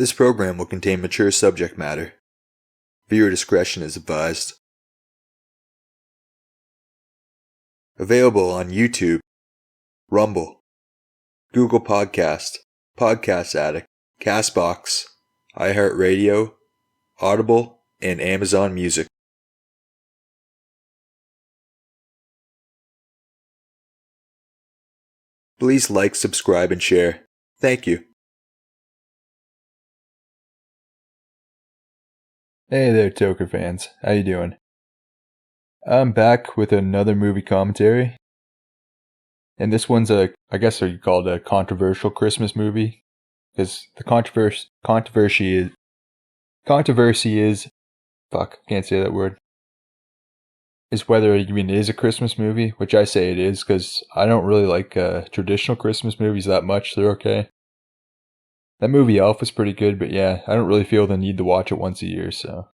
This program will contain mature subject matter. Viewer discretion is advised. Available on YouTube, Rumble, Google Podcast, Podcast Addict, Castbox, iHeartRadio, Audible, and Amazon Music. Please like, subscribe, and share. Thank you. Hey there, Toker fans. How you doing? I'm back with another movie commentary. And this one's I guess you call it a controversial Christmas movie. Because the controversy is, fuck, can't say that word, is whether it is a Christmas movie, which I say it is, because I don't really like traditional Christmas movies that much. They're okay. That movie Elf was pretty good, but yeah, I don't really feel the need to watch it once a year, so.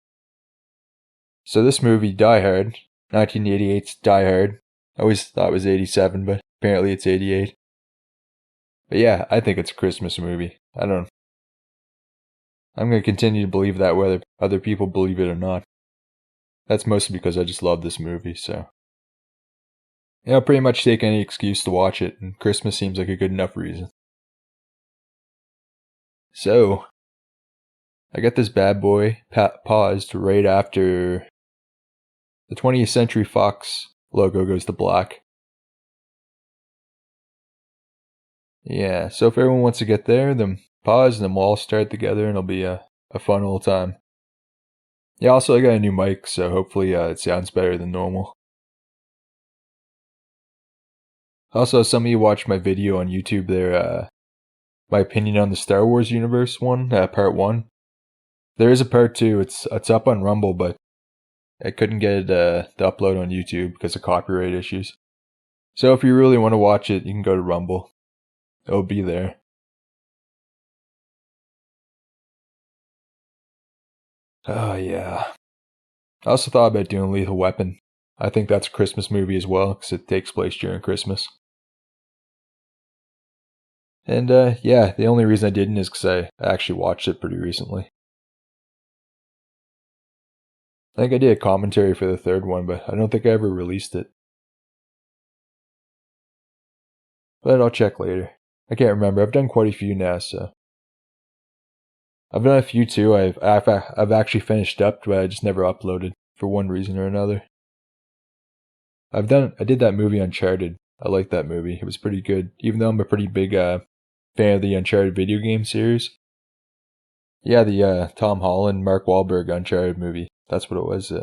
So this movie, Die Hard, 1988's Die Hard. I always thought it was 87, but apparently it's 88. But yeah, I think it's a Christmas movie. I'm going to continue to believe that whether other people believe it or not. That's mostly because I just love this movie, so. I'll pretty much take any excuse to watch it, and Christmas seems like a good enough reason. So, I got this bad boy paused right after the 20th Century Fox logo goes to black. Yeah, so if everyone wants to get there, then pause and then we'll all start together and it'll be a fun old time. Yeah, also I got a new mic, so hopefully it sounds better than normal. Also, some of you watched my video on YouTube there, my opinion on the Star Wars universe one, part 1. There is a part 2, it's up on Rumble, but I couldn't get it to upload on YouTube because of copyright issues. So if you really want to watch it, you can go to Rumble. It'll be there. Oh yeah. I also thought about doing Lethal Weapon. I think that's a Christmas movie as well, because it takes place during Christmas. And yeah, the only reason I didn't is because I actually watched it pretty recently. I think I did a commentary for the third one, but I don't think I ever released it. But I'll check later. I can't remember. I've done quite a few now, so. I've done a few too. I've actually finished up, but I just never uploaded for one reason or another. I did that movie Uncharted. I liked that movie. It was pretty good, even though I'm a pretty big fan of the Uncharted video game series. Yeah, the Tom Holland, Mark Wahlberg Uncharted movie. That's what it was.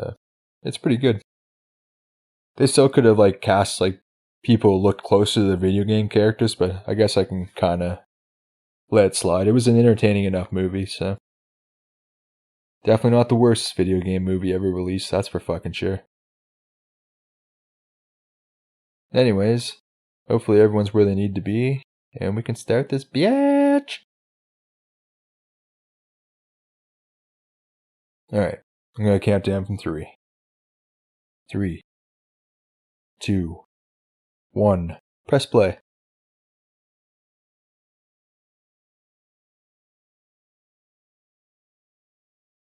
It's pretty good. They still could have cast people who looked closer to the video game characters, but I guess I can kind of let it slide. It was an entertaining enough movie, so. Definitely not the worst video game movie ever released, that's for fucking sure. Anyways, hopefully everyone's where they need to be, and we can start this bitch! Alright, I'm gonna count down from 3. 3, 2, 1. Press play.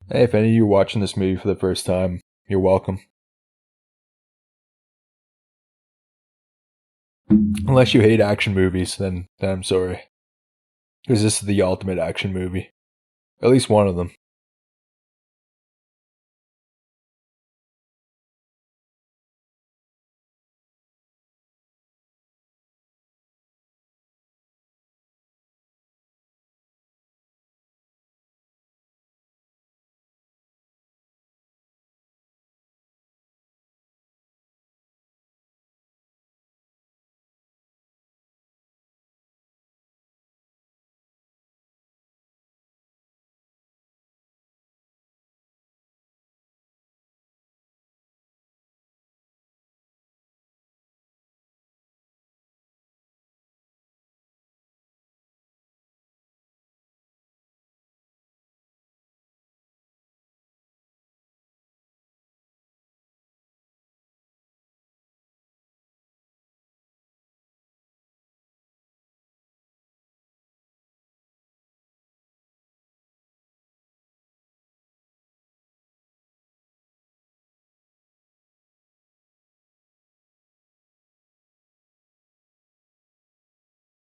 Hey, if any of you are watching this movie for the first time, you're welcome. Unless you hate action movies, then I'm sorry. Because this is the ultimate action movie. At least one of them.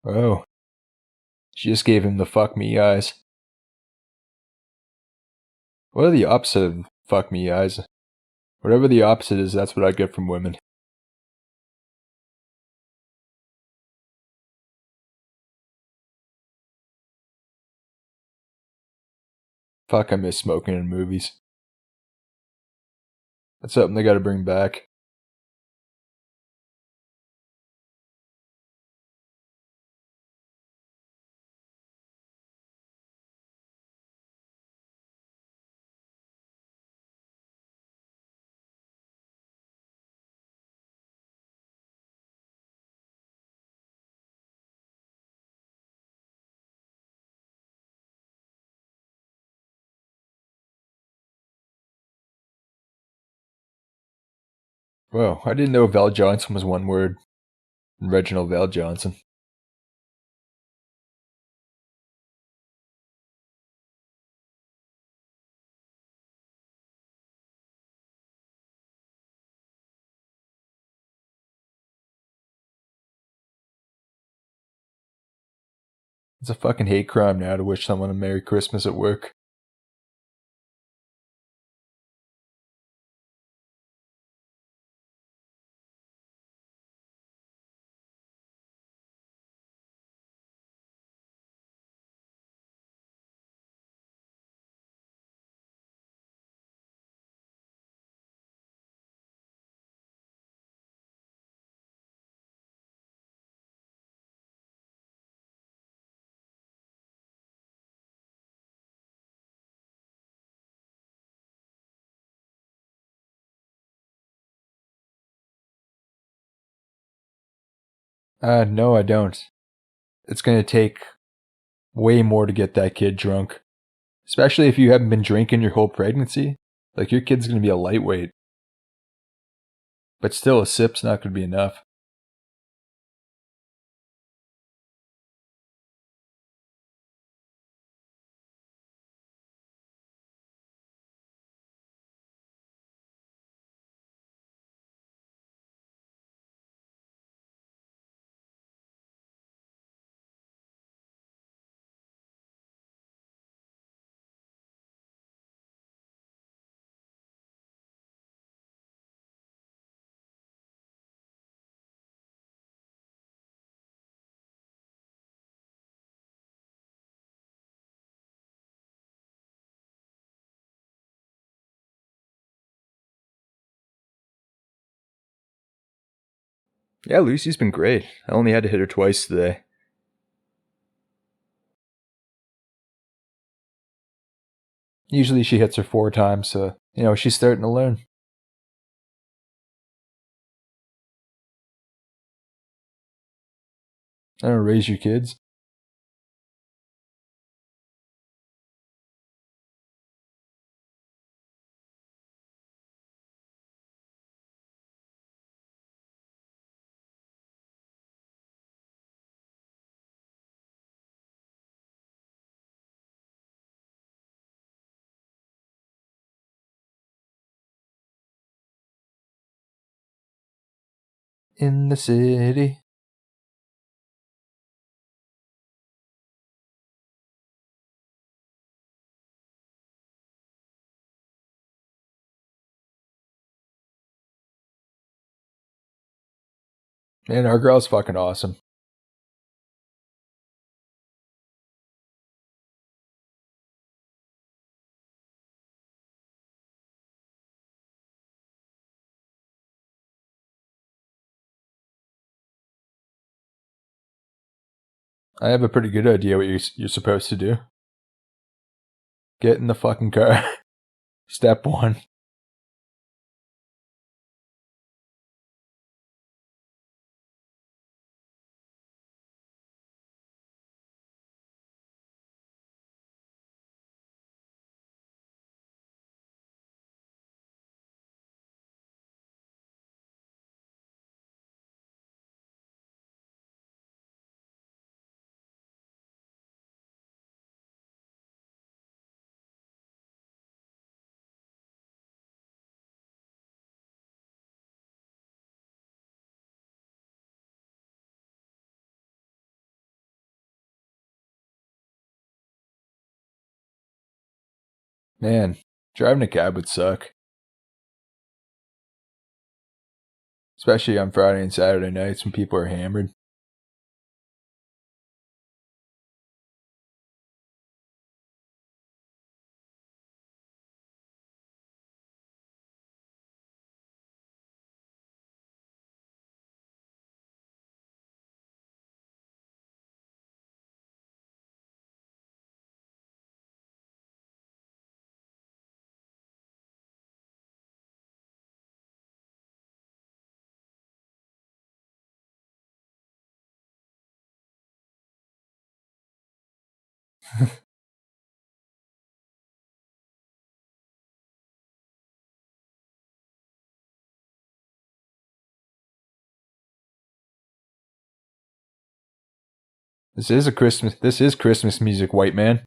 Oh. She just gave him the fuck me eyes. What are the opposite of fuck me eyes? Whatever the opposite is, that's what I get from women. Fuck, I miss smoking in movies. That's something they gotta bring back. Whoa, I didn't know Val Johnson was one word. Reginald Val Johnson. It's a fucking hate crime now to wish someone a Merry Christmas at work. No, I don't. It's gonna take way more to get that kid drunk. Especially if you haven't been drinking your whole pregnancy. Like, your kid's gonna be a lightweight. But still, a sip's not gonna be enough. Yeah, Lucy's been great. I only had to hit her twice today. Usually she hits her 4 times, so, she's starting to learn. I don't know, raise your kids. In the city. Man, our girl's fucking awesome. I have a pretty good idea what you're supposed to do. Get in the fucking car. Step 1. Man, driving a cab would suck. Especially on Friday and Saturday nights when people are hammered. This is Christmas music, white man.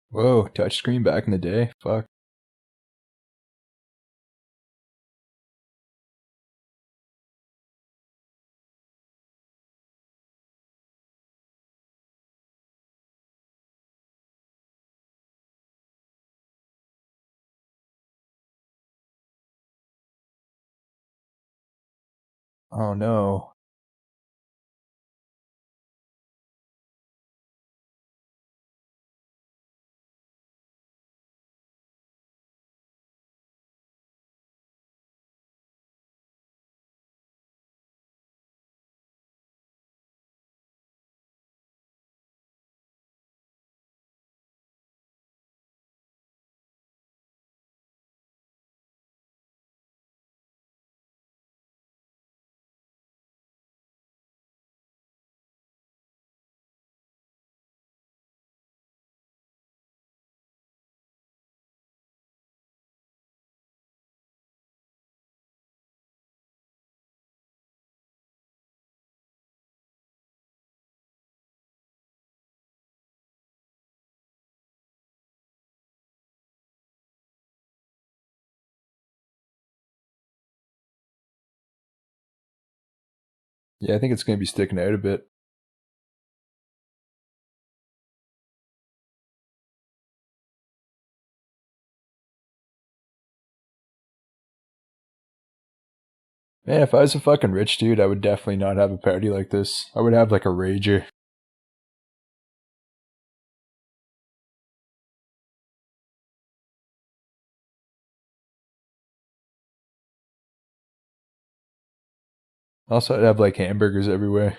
Whoa, touchscreen back in the day? Fuck. Oh no. Yeah, I think it's gonna be sticking out a bit. Man, if I was a fucking rich dude, I would definitely not have a party like this. I would have like a rager. Also, I'd have like hamburgers everywhere.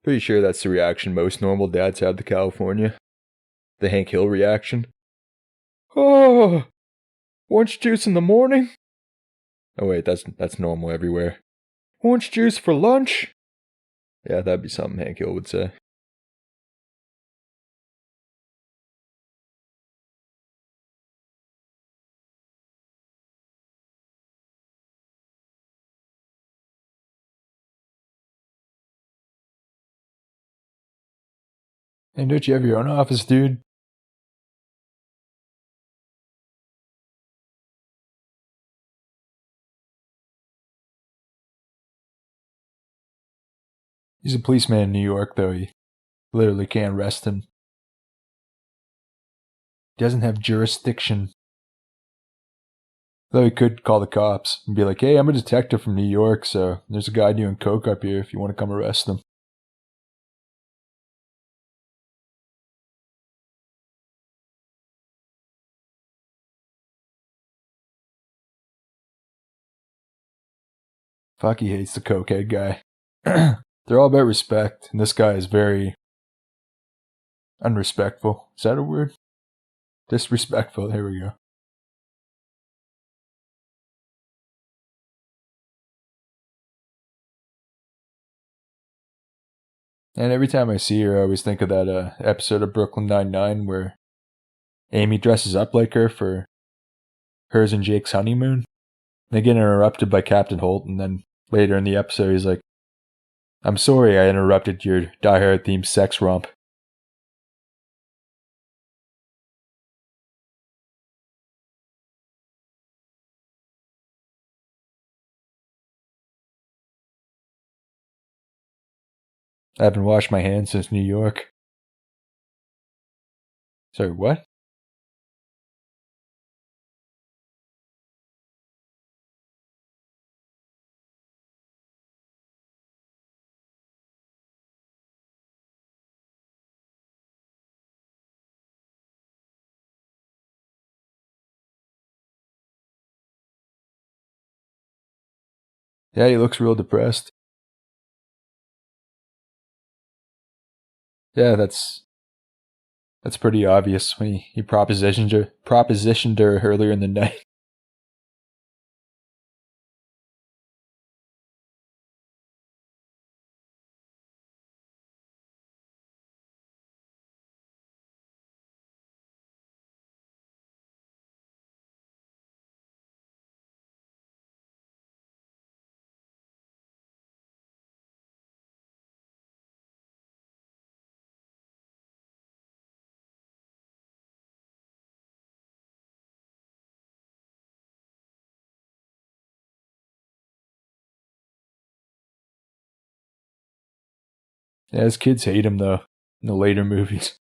Pretty sure that's the reaction most normal dads have to California. The Hank Hill reaction. Oh, orange juice in the morning? Oh wait, that's normal everywhere. Orange juice for lunch? Yeah, that'd be something Hank Hill would say. And don't you have your own office, dude? He's a policeman in New York, though. You literally can't arrest him. He doesn't have jurisdiction. Though he could call the cops and be like, hey, I'm a detective from New York, so there's a guy doing coke up here if you want to come arrest him. Fuck, he hates the cokehead guy. They're all about respect, and this guy is very unrespectful. Is that a word? Disrespectful, there we go. And every time I see her, I always think of that episode of Brooklyn Nine-Nine where Amy dresses up like her for hers and Jake's honeymoon. They get interrupted by Captain Holt, and then later in the episode, he's like, I'm sorry I interrupted your Die Hard themed sex romp. I haven't washed my hands since New York. Sorry, what? Yeah, he looks real depressed. Yeah, that's pretty obvious when he propositioned her earlier in the night. Yeah, his kids hate him though in the later movies.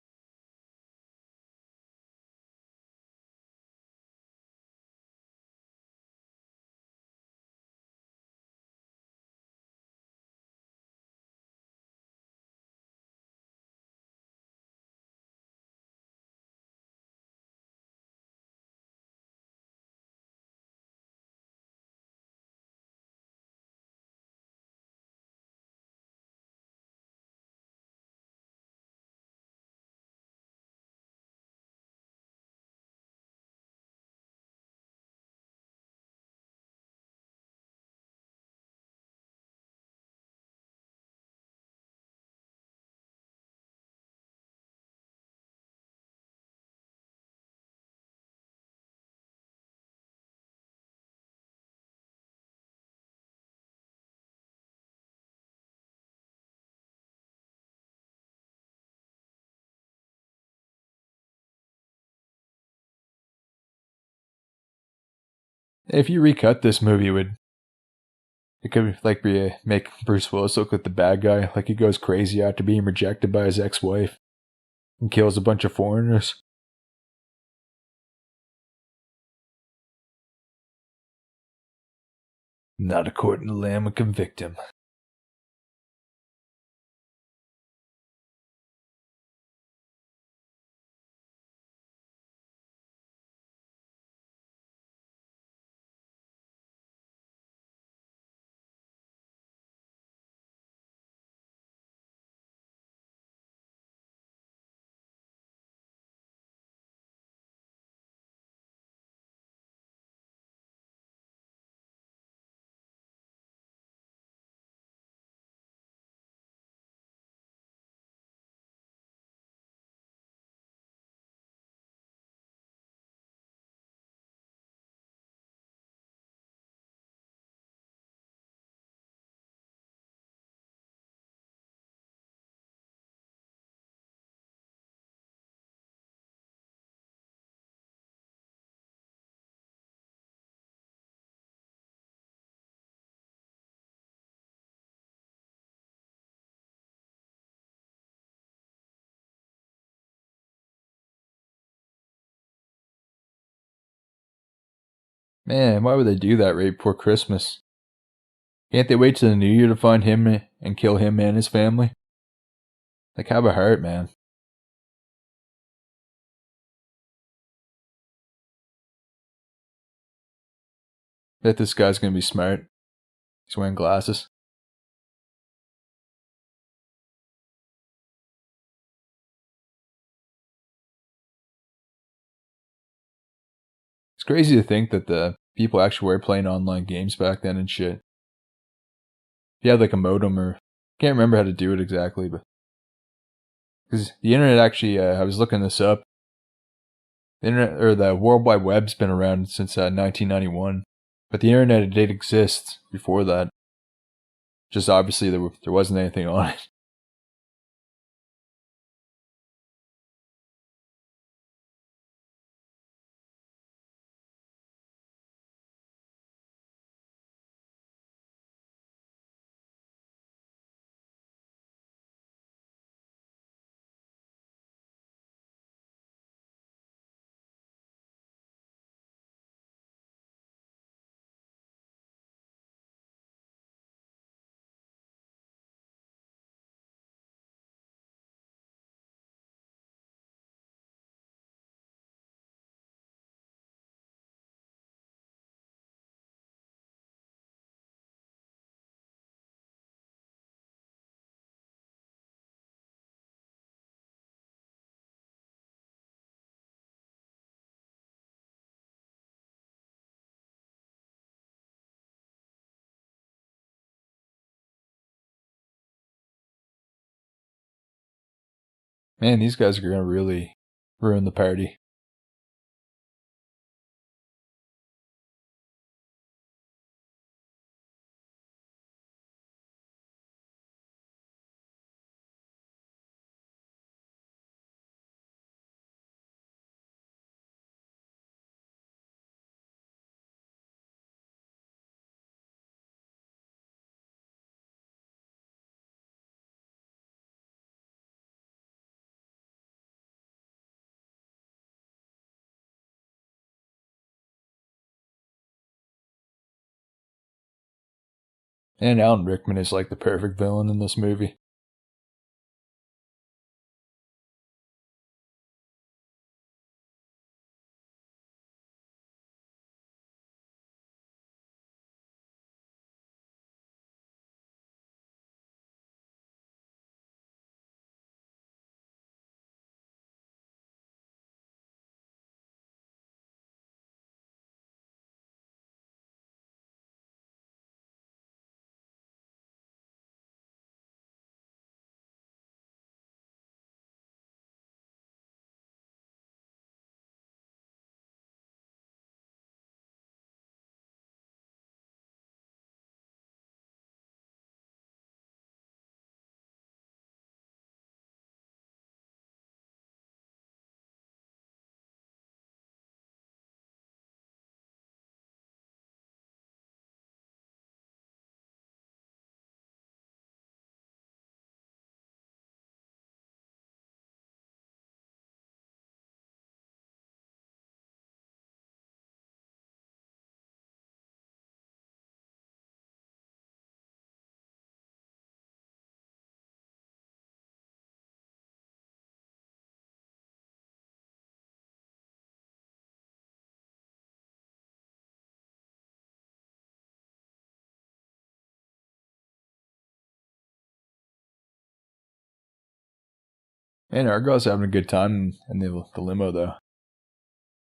If you recut this movie, it could like make Bruce Willis look like the bad guy, like he goes crazy after being rejected by his ex-wife and kills a bunch of foreigners. Not according to Lamb would convict him. Man, why would they do that right before Christmas? Can't they wait till the New Year to find him and kill him and his family? Like, have a heart, man. Bet this guy's gonna be smart. He's wearing glasses. It's crazy to think that the people actually were playing online games back then and shit. If you had like a modem or can't remember how to do it exactly, but because the internet actually, I was looking this up. The internet or the World Wide Web's been around since 1991, but the internet did exist before that. Just obviously there wasn't anything on it. Man, these guys are gonna really ruin the party. And Alan Rickman is like the perfect villain in this movie. And Argyle's having a good time in the limo though.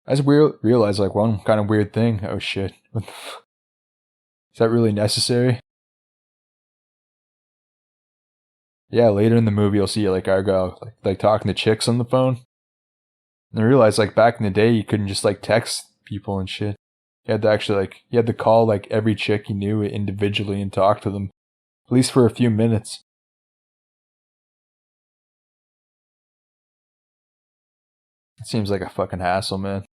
I just realized like one kind of weird thing. Oh shit. What the is that really necessary? Yeah, later in the movie you'll see like Argyle like talking to chicks on the phone. And I realized like back in the day you couldn't just like text people and shit. You had to actually like you had to call like every chick you knew individually and talk to them. At least for a few minutes. It seems like a fucking hassle, man.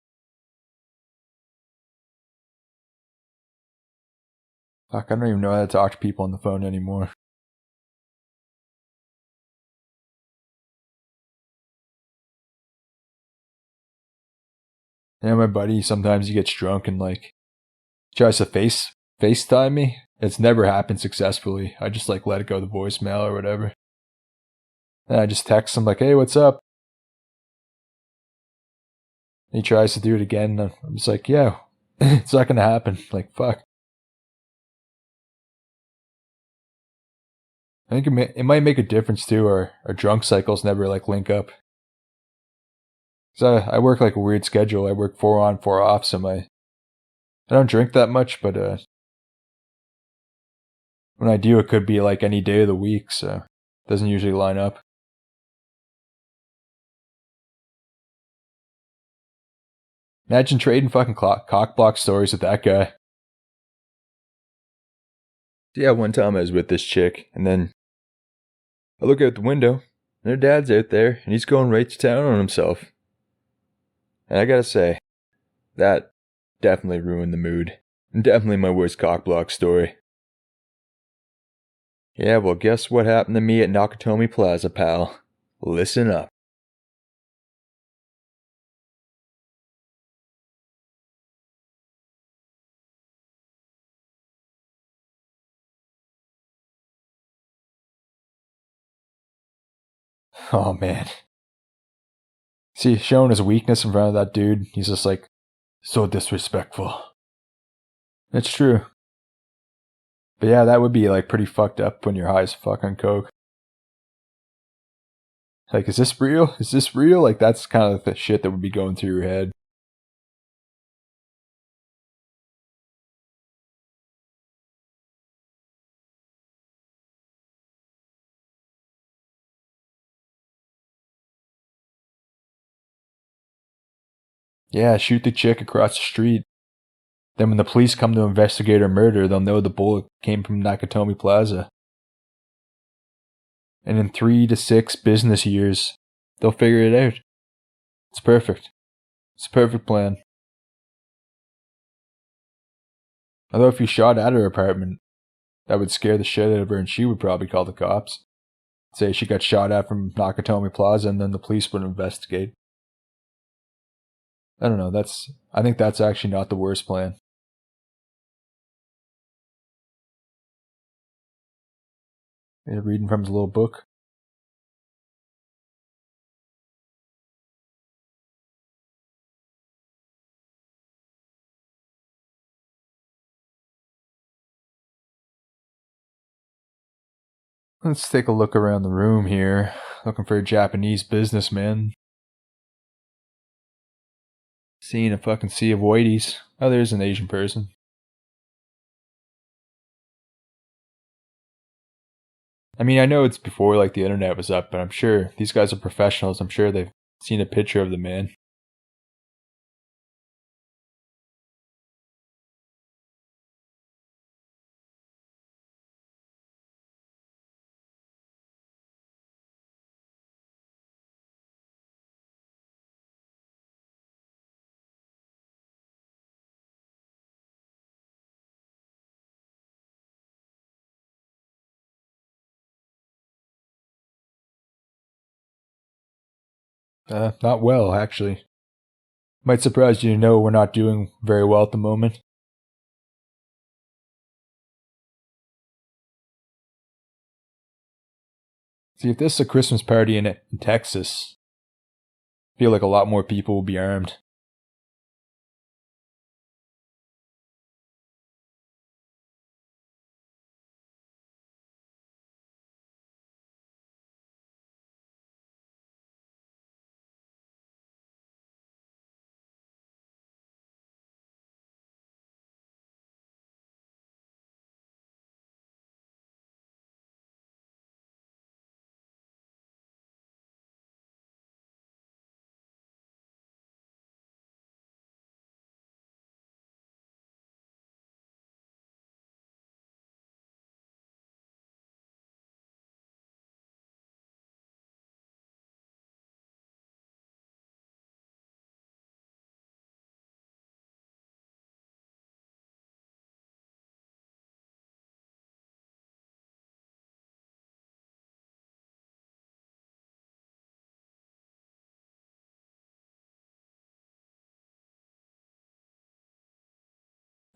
Fuck, I don't even know how to talk to people on the phone anymore. Yeah, my buddy, sometimes he gets drunk and like Tries to FaceTime me. It's never happened successfully. I just like let it go to voicemail or whatever. And I just text him like, "Hey, what's up?" And he tries to do it again. And I'm just like, "Yeah, it's not gonna happen." Like, fuck. I think it might make a difference too. Our drunk cycles never like link up. So I work like a weird schedule. I work 4 on, 4 off. So I don't drink that much, but when I do, it could be like any day of the week. So it doesn't usually line up. Imagine trading fucking cock block stories with that guy. Yeah, one time I was with this chick, and then I look out the window, and her dad's out there, and he's going right to town on himself. And I gotta say, that definitely ruined the mood. And definitely my worst cockblock story. Yeah, well, guess what happened to me at Nakatomi Plaza, pal? Listen up. Oh, man. See, showing his weakness in front of that dude, he's just like, so disrespectful. It's true. But yeah, that would be like pretty fucked up when you're high as fuck on coke. Like, is this real? Is this real? Like, that's kind of the shit that would be going through your head. Yeah, shoot the chick across the street. Then when the police come to investigate her murder, they'll know the bullet came from Nakatomi Plaza. And in 3 to 6 business years, they'll figure it out. It's perfect. It's a perfect plan. Although if you shot at her apartment, that would scare the shit out of her and she would probably call the cops. Say she got shot at from Nakatomi Plaza and then the police would investigate. I don't know, I think that's actually not the worst plan. Maybe reading from his little book. Let's take a look around the room here. Looking for a Japanese businessman. Seeing a fucking sea of whiteys. Oh, there's an Asian person. I mean, I know it's before like the internet was up, but I'm sure these guys are professionals. I'm sure they've seen a picture of the man. Not well, actually. Might surprise you to know we're not doing very well at the moment. See, if this is a Christmas party in Texas, I feel like a lot more people will be armed.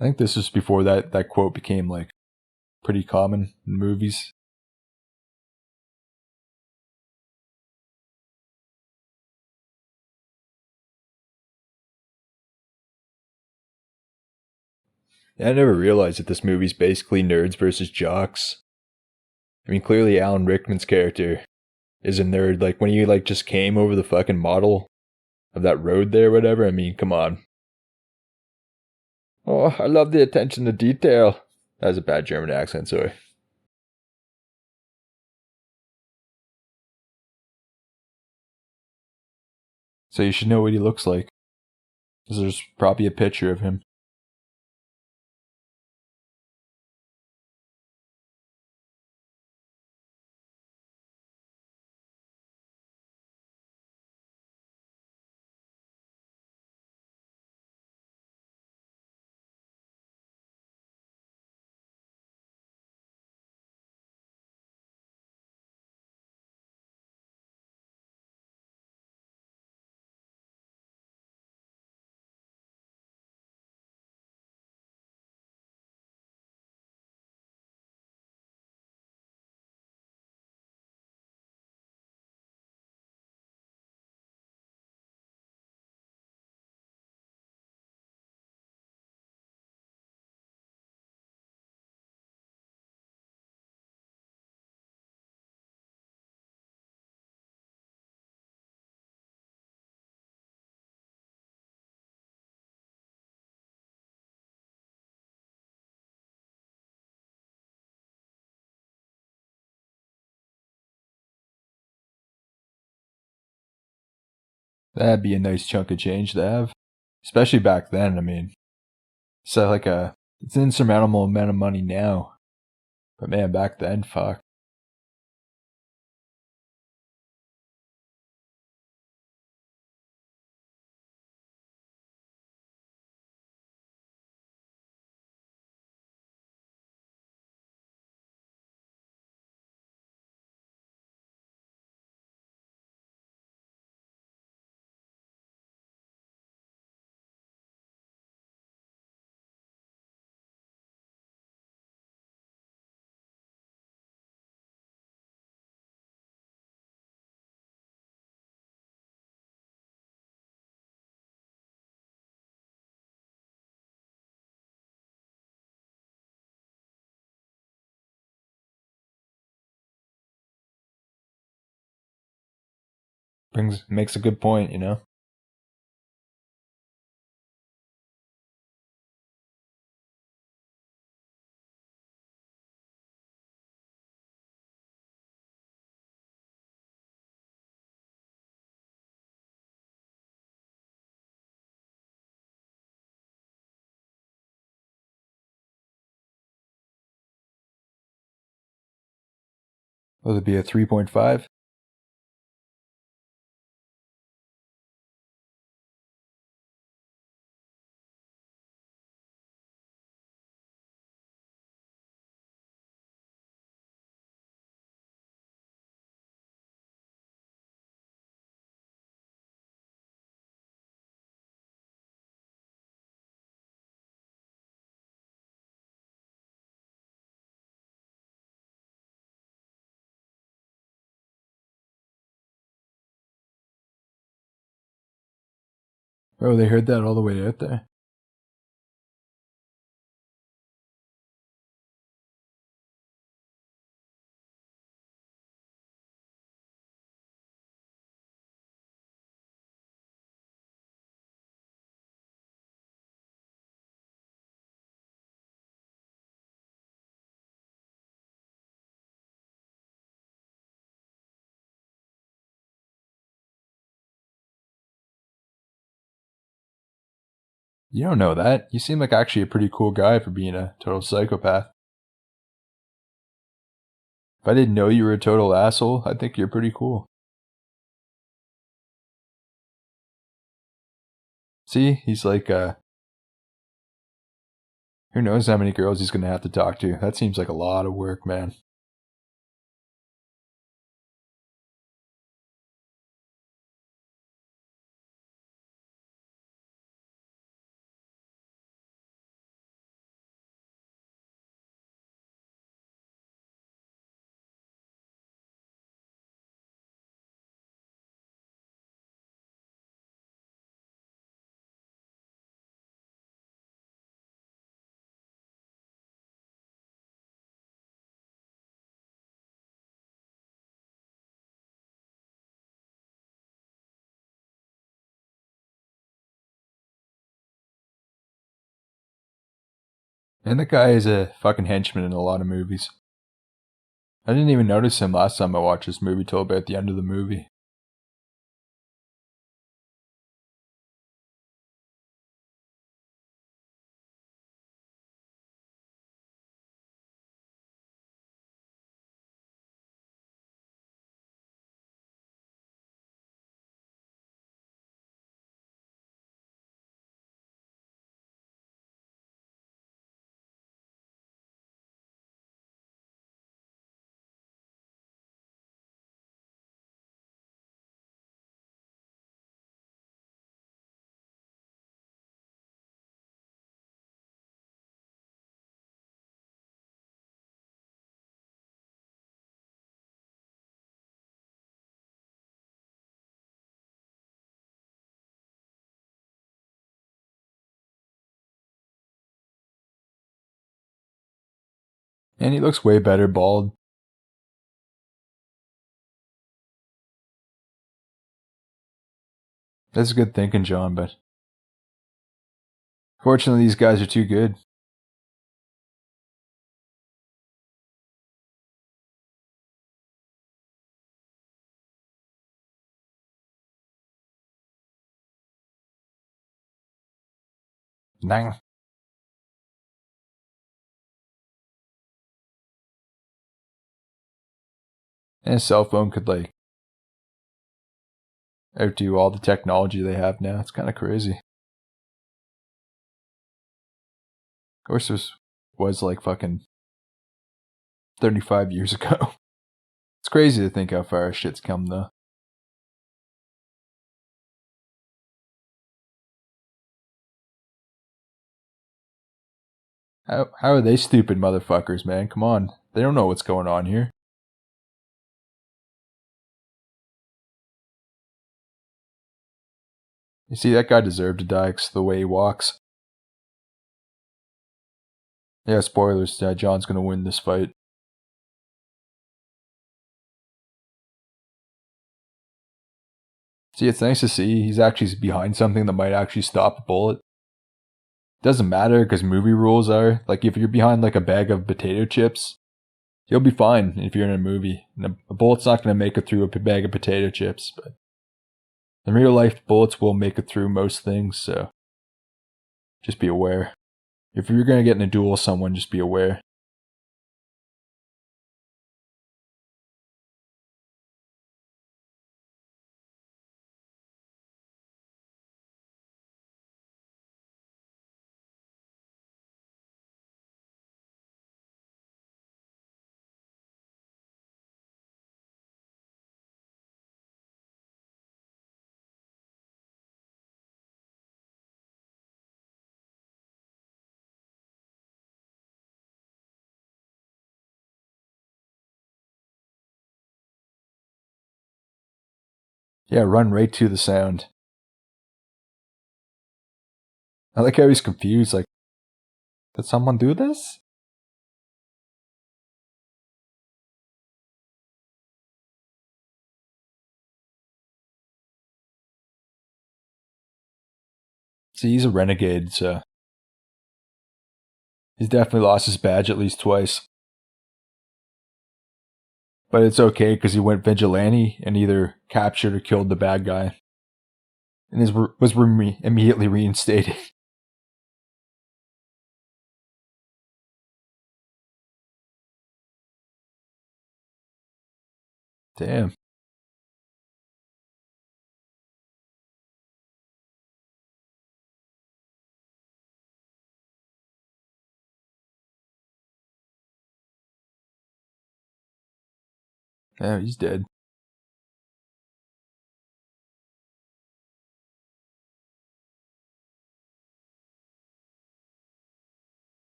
I think this was before that quote became like pretty common in movies. I never realized that this movie's basically nerds versus jocks. I mean, clearly Alan Rickman's character is a nerd. Like, when he, like, just came over the fucking model of that road there, whatever, I mean, come on. Oh, I love the attention to detail. That was a bad German accent, sorry. So you should know what he looks like. There's probably a picture of him. That'd be a nice chunk of change to have. Especially back then, I mean. So, like, it's an insurmountable amount of money now. But man, back then, fuck. Makes a good point, you know? Will it be a 3.5? Oh, they heard that all the way out there. You don't know that. You seem like actually a pretty cool guy for being a total psychopath. If I didn't know you were a total asshole, I'd think you're pretty cool. See, he's like, who knows how many girls he's gonna have to talk to. That seems like a lot of work, man. And the guy is a fucking henchman in a lot of movies. I didn't even notice him last time I watched this movie till about the end of the movie. And he looks way better bald. That's good thinking, John, but fortunately these guys are too good. Dang. And a cell phone could, like, outdo all the technology they have now. It's kind of crazy. Of course, this was like fucking 35 years ago. It's crazy to think how far our shit's come, though. How are they stupid motherfuckers, man? Come on. They don't know what's going on here. You see, that guy deserved to die because of the way he walks. Yeah, spoilers. John's gonna win this fight. See, it's nice to see he's actually behind something that might actually stop a bullet. Doesn't matter because movie rules are, like, if you're behind like a bag of potato chips, you'll be fine if you're in a movie. And a bullet's not going to make it through a bag of potato chips, but in real life, bullets will make it through most things, so just be aware. If you're going to get in a duel with someone, just be aware. Yeah, run right to the sound. I like how he's confused, like, did someone do this? See, he's a renegade, so he's definitely lost his badge at least twice. But it's okay because he went vigilante and either captured or killed the bad guy. And was immediately reinstated. Damn. Yeah, he's dead.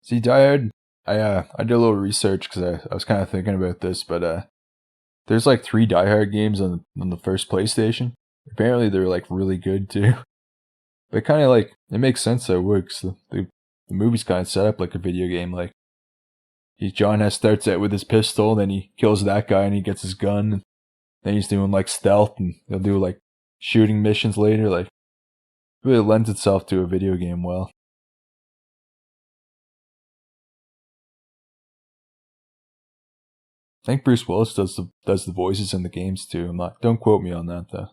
See, Die Hard, I did a little research because I was kind of thinking about this, but there's like 3 Die Hard games on the first PlayStation. Apparently they're like really good too. But kind of like, it makes sense that it works. The movie's kind of set up like a video game. Like, John starts out with his pistol, then he kills that guy and he gets his gun. And then he's doing like stealth and he'll do like shooting missions later. Like, it really lends itself to a video game well. think Bruce Willis does the voices in the games too. Don't quote me on that though.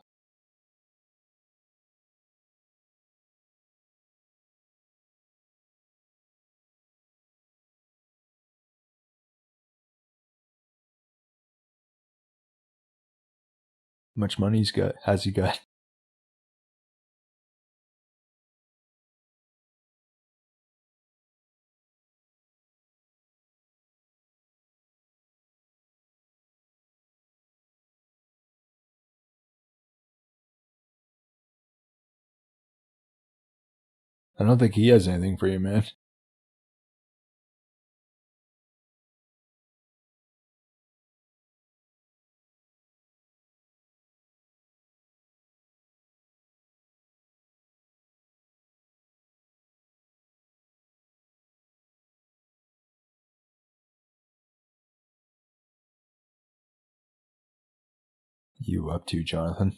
How much money has he got? I don't think he has anything for you, man. You up to, Jonathan?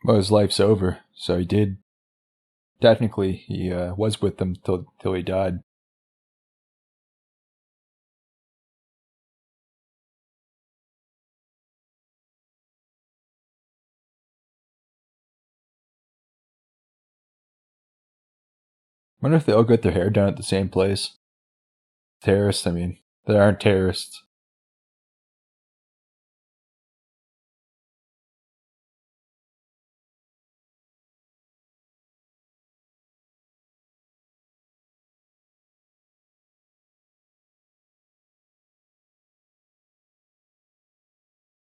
Well, his life's over, so he did. Technically, he was with them till he died. Wonder if they all get their hair done at the same place. Terrorists, I mean. They aren't terrorists.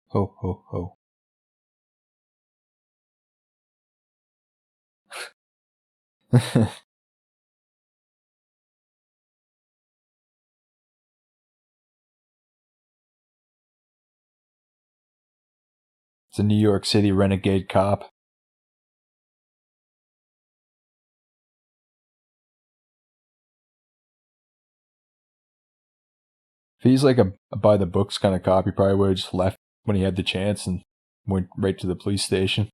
Ho, ho, ho. It's a New York City renegade cop. If he's like a by the books kind of cop, he probably would have just left when he had the chance and went right to the police station.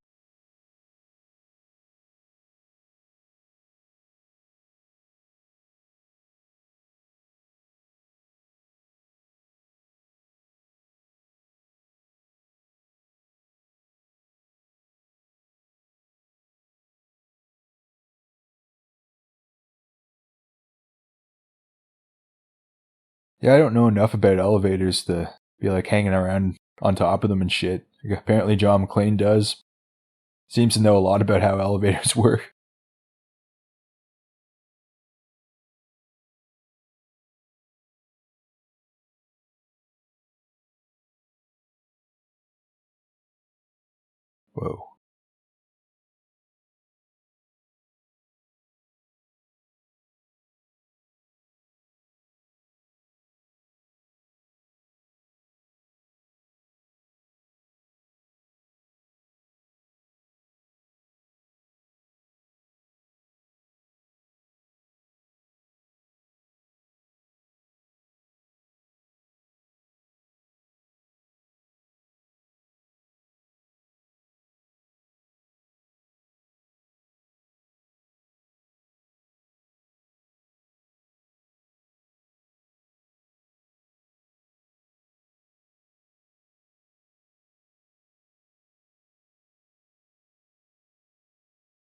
Yeah, I don't know enough about elevators to be like hanging around on top of them and shit. Like, apparently John McClane does. Seems to know a lot about how elevators work. Whoa.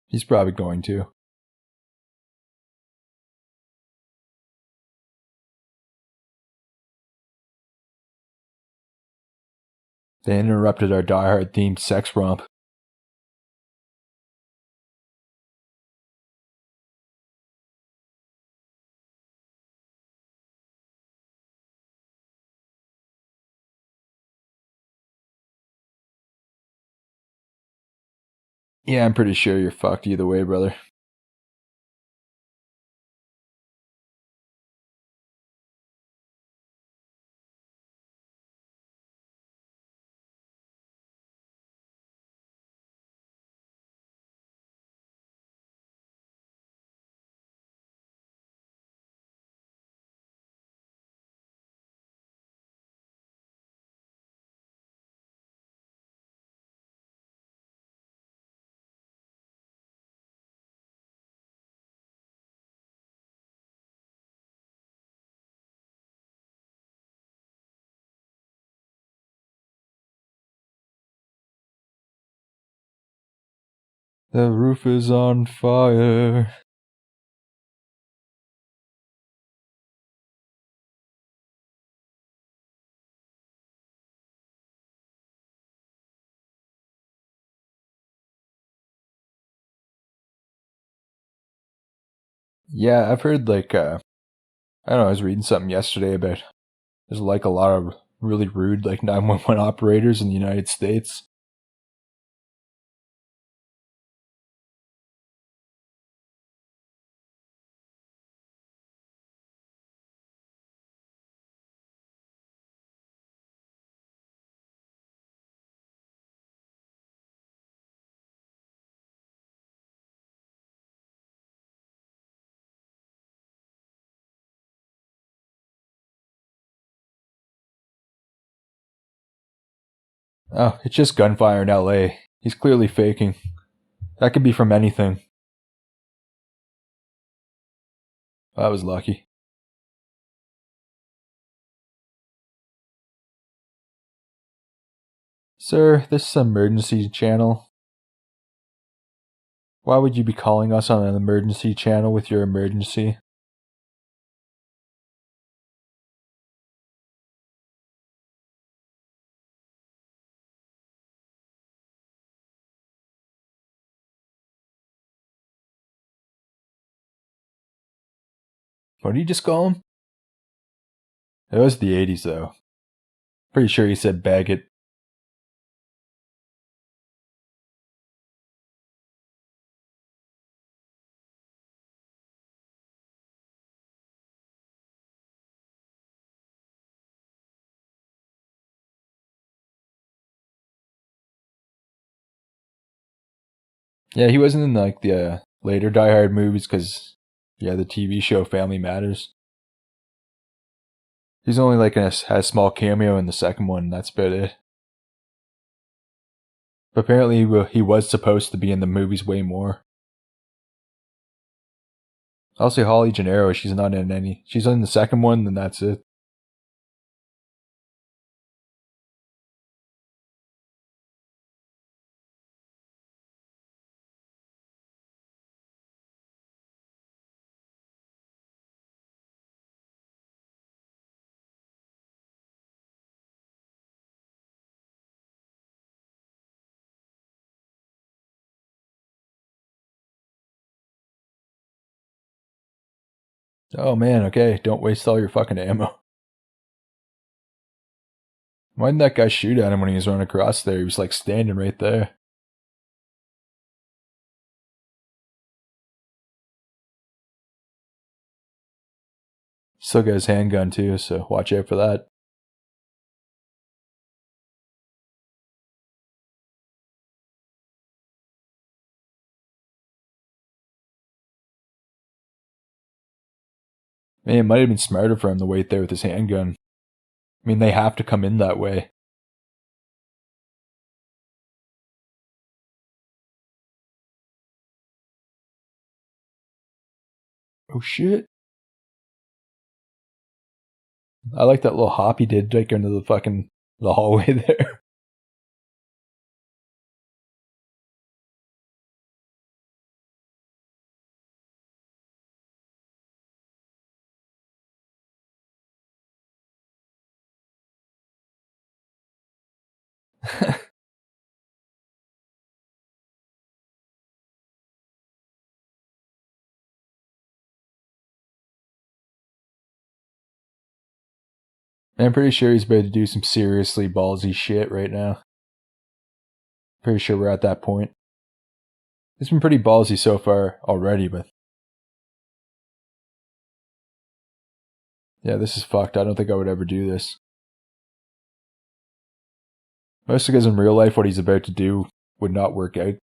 He's probably going to. They interrupted our Die Hard themed sex romp. Yeah, I'm pretty sure you're fucked either way, brother. The roof is on fire. Yeah, I've heard like I don't know, I was reading something yesterday about there's like a lot of really rude like 911 operators in the United States. Oh, it's just gunfire in LA. He's clearly faking. That could be from anything. I was lucky. Sir, this is an emergency channel. Why would you be calling us on an emergency channel with your emergency? What did you just call him? It was the 80s, though. Pretty sure he said bag it. Yeah, he wasn't in like the later Die Hard movies because, yeah, the TV show Family Matters. He's only like has a small cameo in the second one, and that's about it. But apparently he was supposed to be in the movies way more. Also, Holly Gennaro, she's not in any. She's in the second one, and that's it. Oh man, okay, don't waste all your fucking ammo. Why didn't that guy shoot at him when he was running across there? He was like standing right there. Still got his handgun too, so watch out for that. Man, it might have been smarter for him to wait there with his handgun. I mean, they have to come in that way. Oh shit. I like that little hop he did like into the hallway there. I'm pretty sure he's about to do some seriously ballsy shit right now. Pretty sure we're at that point. It's been pretty ballsy so far already, but yeah, this is fucked. I don't think I would ever do this. Mostly because in real life, what he's about to do would not work out.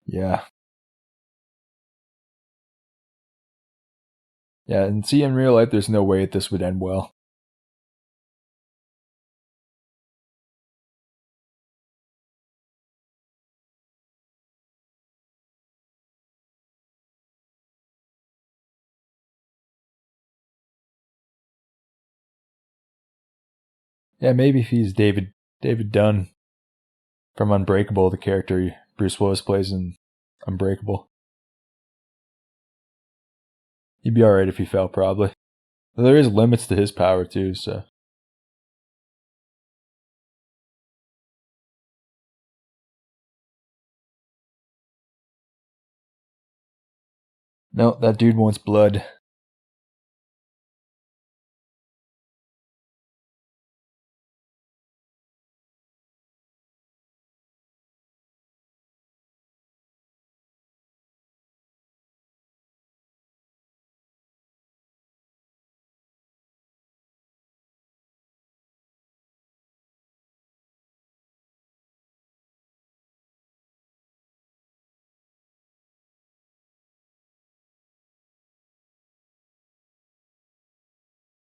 Yeah. Yeah, and see, in real life, there's no way this would end well. Yeah, maybe if he's David Dunn from Unbreakable, the character Bruce Willis plays in Unbreakable. He'd be alright if he fell, probably. There is limits to his power, too, so. No, that dude wants blood.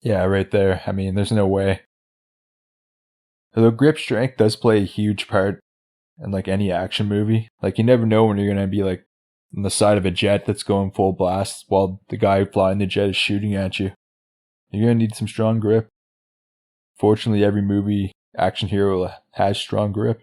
Yeah, right there. I mean, there's no way. Although grip strength does play a huge part in like any action movie. Like you never know when you're gonna be like on the side of a jet that's going full blast while the guy flying the jet is shooting at you. You're gonna need some strong grip. Fortunately, every movie action hero has strong grip.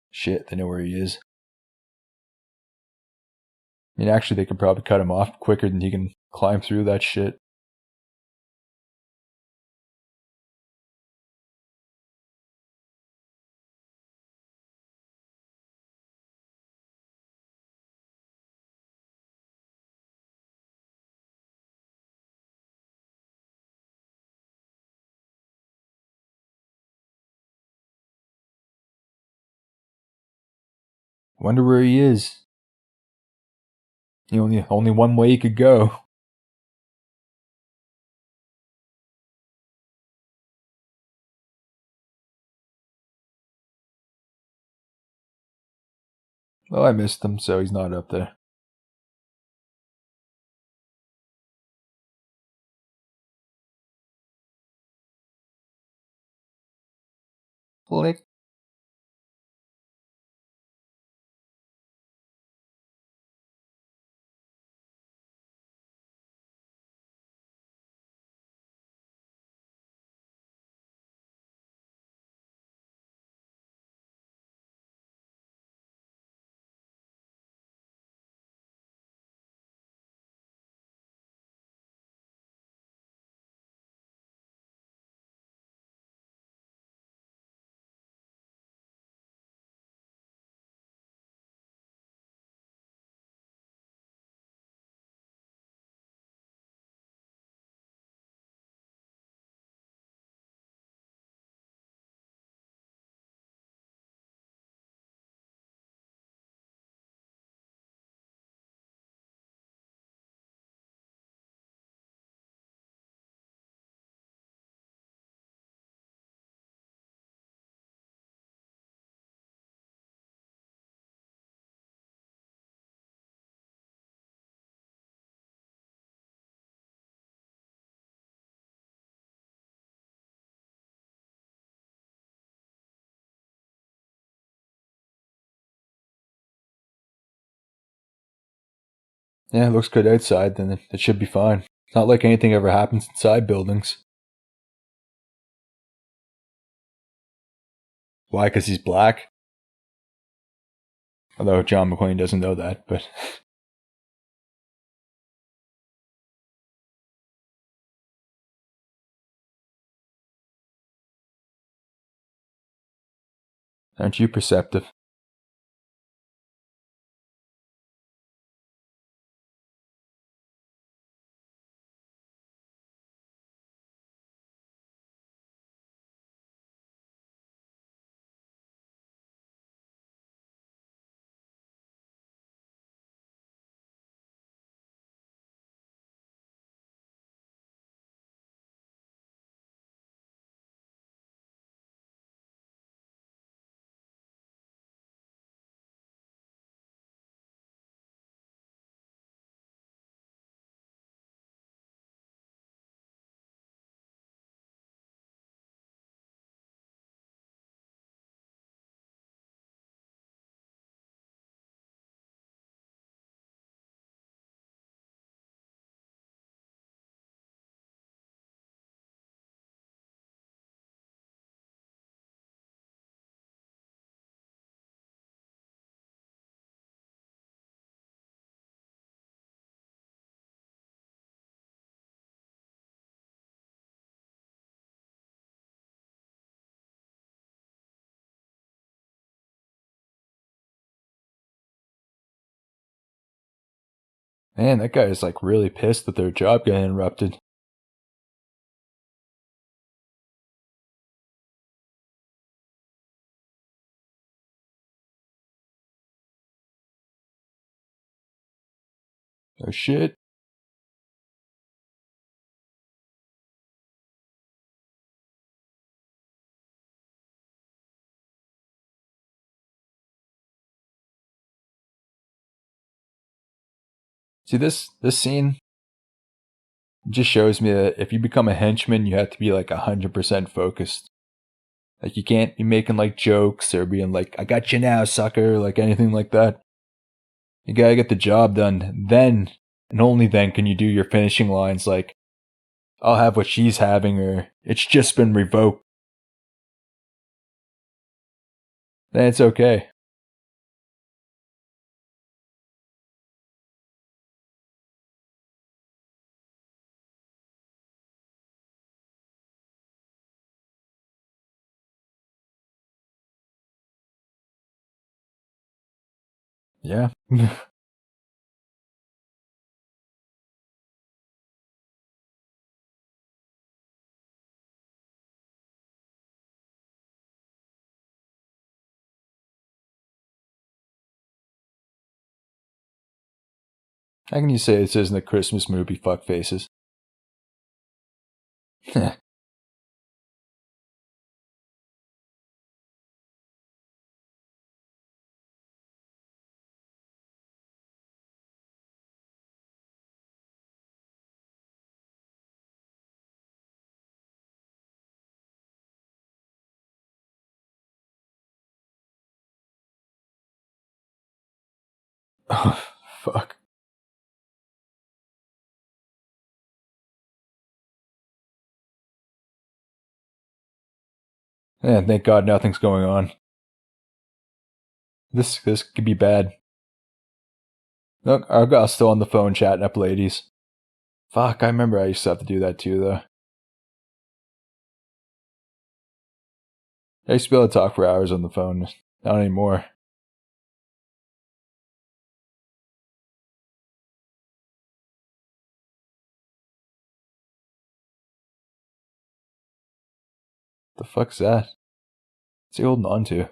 Shit, they know where he is. I mean, actually, they could probably cut him off quicker than he can climb through that shit. Wonder where he is. Only one way he could go. Well, I missed him, so he's not up there. Click. Yeah, it looks good outside, then it should be fine. It's not like anything ever happens inside buildings. Why? Because he's black? Although John McClane doesn't know that, but. Aren't you perceptive? Man, that guy is like really pissed that their job got interrupted. Oh shit. See this scene just shows me that if you become a henchman, you have to be like 100% focused. Like you can't be making like jokes or being like, "I got you now, sucker," like anything like that. You gotta get the job done. Then and only then can you do your finishing lines like, "I'll have what she's having," or "It's just been revoked." Then it's okay. Yeah. How can you say this isn't a Christmas movie, fuckfaces? Oh, fuck. Yeah, thank God nothing's going on. This could be bad. Look, Argyle's still on the phone chatting up ladies. Fuck, I remember I used to have to do that too, though. I used to be able to talk for hours on the phone. Not anymore. The fuck's that? What's he holding on to?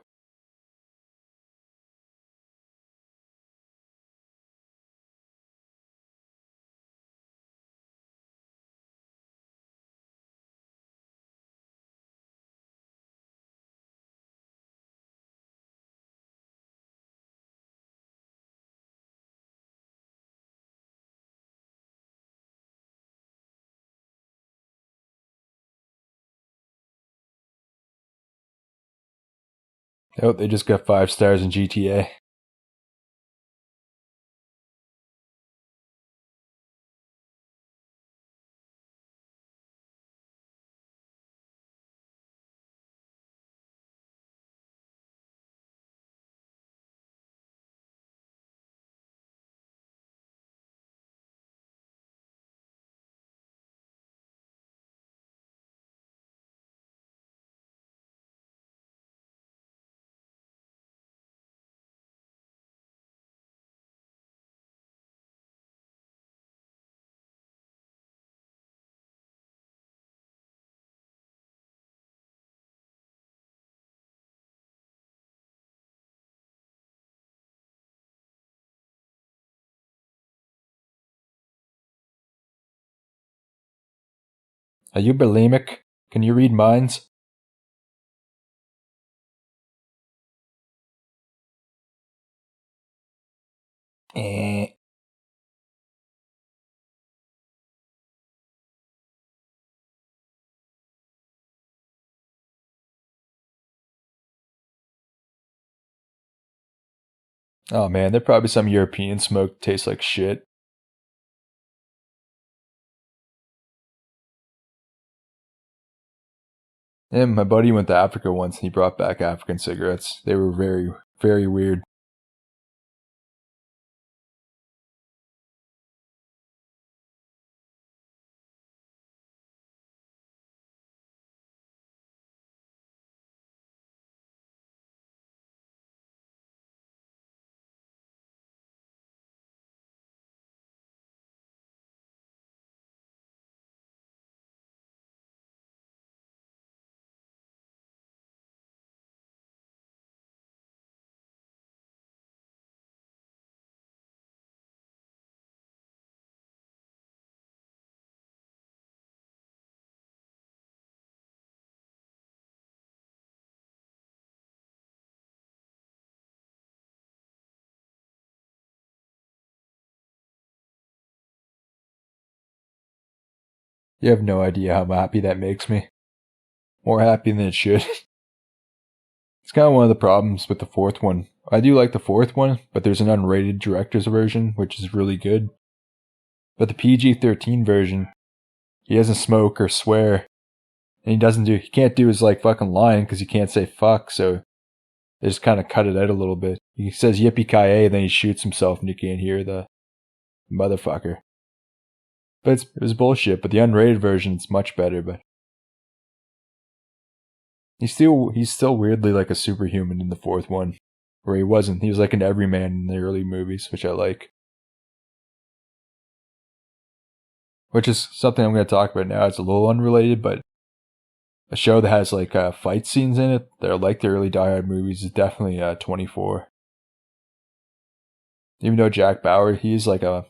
Oh, they just got 5 stars in GTA. Are you bulimic? Can you read minds? Eh. Oh man, there probably some European smoke tastes like shit. And my buddy went to Africa once and he brought back African cigarettes. They were very, very weird. You have no idea how happy that makes me. More happy than it should. It's kind of one of the problems with the fourth one. I do like the fourth one, but there's an unrated director's version, which is really good. But the PG-13 version, he doesn't smoke or swear. And he can't do his like fucking line because he can't say fuck, so they just kind of cut it out a little bit. He says yippee-ki-yay, then he shoots himself and you can't hear the motherfucker. But it was bullshit, but the unrated version is much better, but he's still weirdly like a superhuman in the fourth one. Where he wasn't. He was like an everyman in the early movies, which I like. Which is something I'm going to talk about now. It's a little unrelated, but a show that has like fight scenes in it that are like the early Die Hard movies is definitely 24. Even though Jack Bauer, he's like a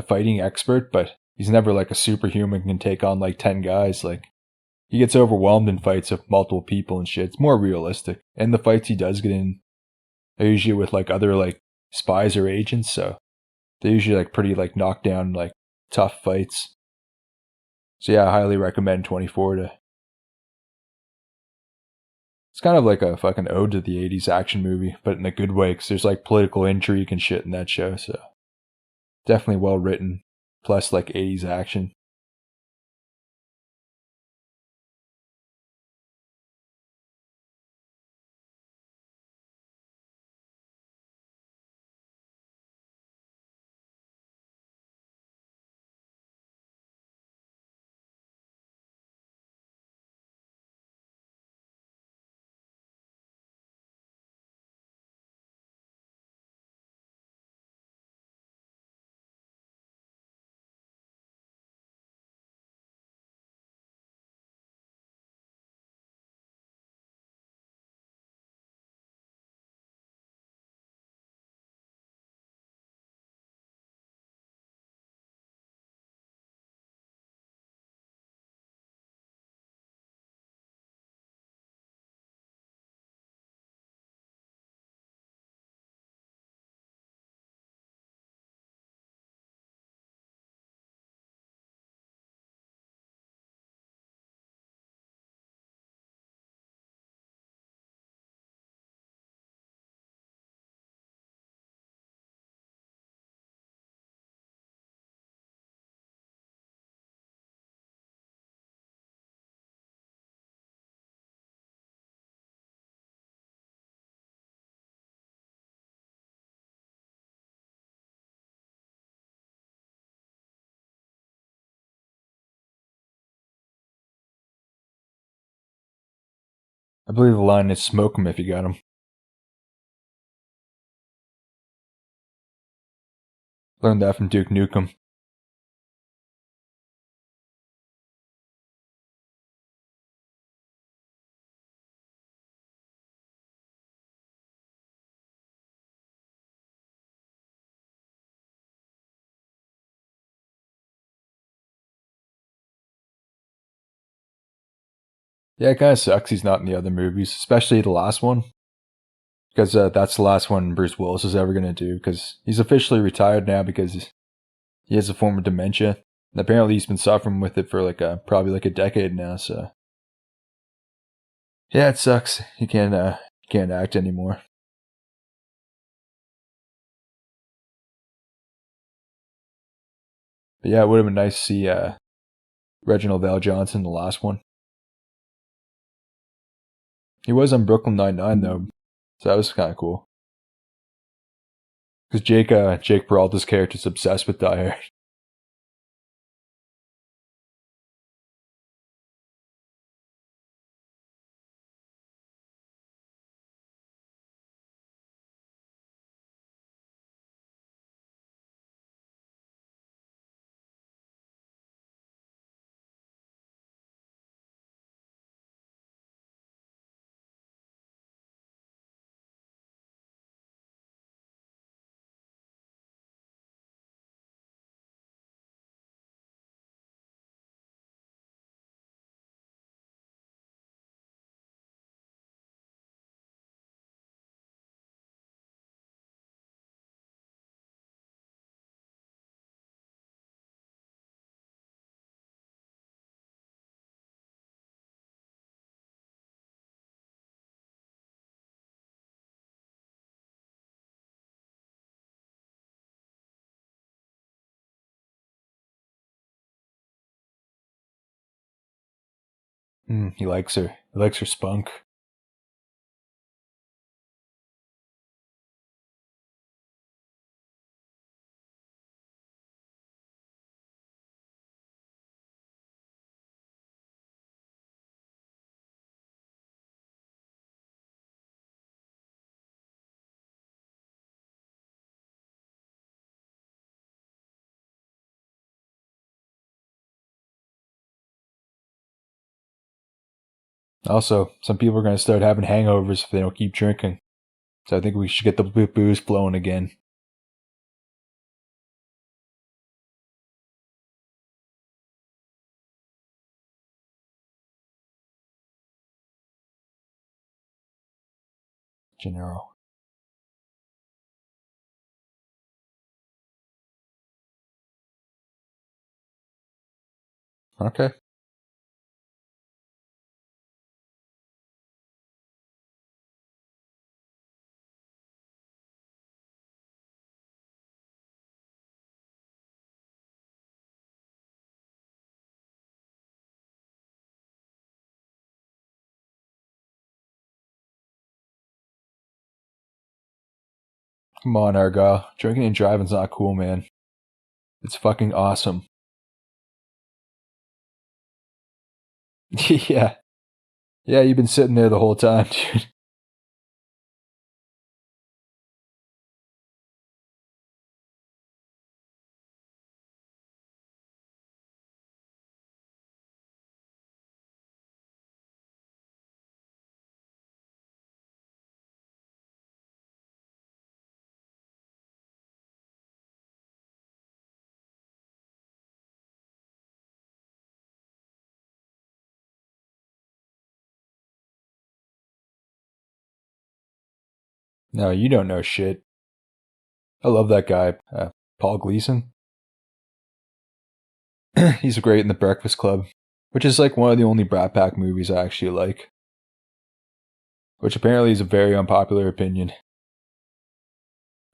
fighting expert, but he's never like a superhuman can take on like 10 guys. Like, he gets overwhelmed in fights with multiple people and shit. It's more realistic. And the fights he does get in are usually with like other like spies or agents, so they're usually like pretty like knockdown, like tough fights. So yeah, I highly recommend 24 to. It's kind of like a fucking ode to the 80s action movie, but in a good way, because there's like political intrigue and shit in that show, so definitely well written, plus like 80s action. I believe the line is smoke 'em if you got 'em. Learned that from Duke Nukem. Yeah, it kind of sucks he's not in the other movies, especially the last one. Because that's the last one Bruce Willis is ever going to do, because he's officially retired now because he has a form of dementia. And apparently he's been suffering with it for like probably like a decade now, so. Yeah, it sucks. He can't act anymore. But yeah, it would have been nice to see Reginald Val Johnson, the last one. He was on Brooklyn Nine-Nine, though, so that was kind of cool. Because Jake Peralta's character's obsessed with Die Hard. He likes her. He likes her spunk. Also, some people are going to start having hangovers if they don't keep drinking. So I think we should get the booze flowing again. Gennaro. Okay. Come on, Argyle. Drinking and driving's not cool, man. It's fucking awesome. Yeah. Yeah, you've been sitting there the whole time, dude. No, you don't know shit. I love that guy, Paul Gleason. He's great in The Breakfast Club, which is like one of the only Brat Pack movies I actually like. Which apparently is a very unpopular opinion.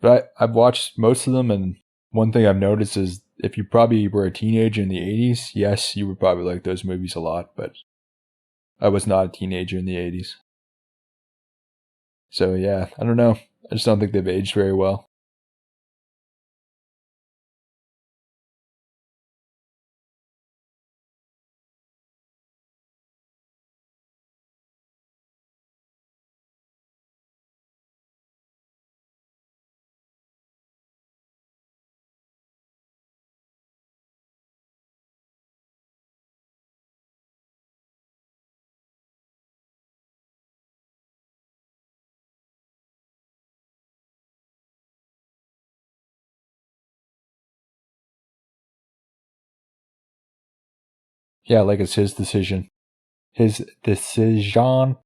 But I've watched most of them, and one thing I've noticed is if you probably were a teenager in the 80s, yes, you would probably like those movies a lot, but I was not a teenager in the 80s. So yeah, I don't know. I just don't think they've aged very well. Yeah, like it's his decision. His decision.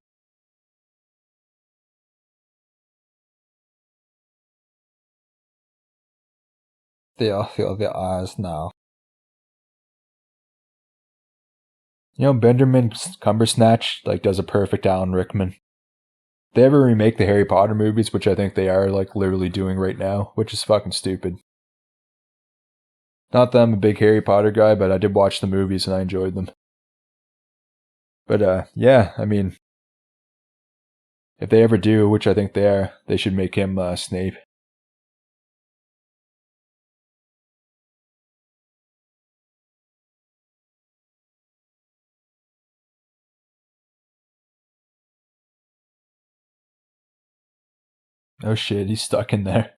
They'll feel the eyes now. You know, Benjamin Cumbersnatch like does a perfect Alan Rickman. They ever remake the Harry Potter movies, which I think they are like literally doing right now, which is fucking stupid. Not that I'm a big Harry Potter guy, but I did watch the movies and I enjoyed them. But yeah, I mean, if they ever do, which I think they are, they should make him Snape. Oh shit, he's stuck in there.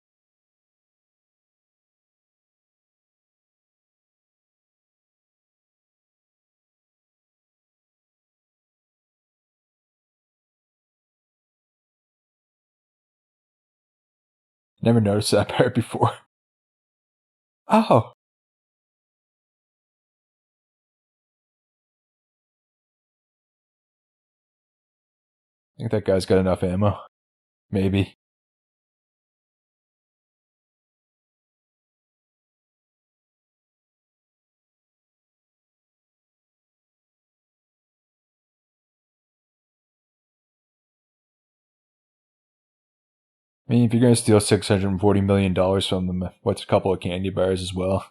Never noticed that part before. Oh, I think that guy's got enough ammo. Maybe. I mean, if you're gonna steal $640 million from them, what's a couple of candy bars as well?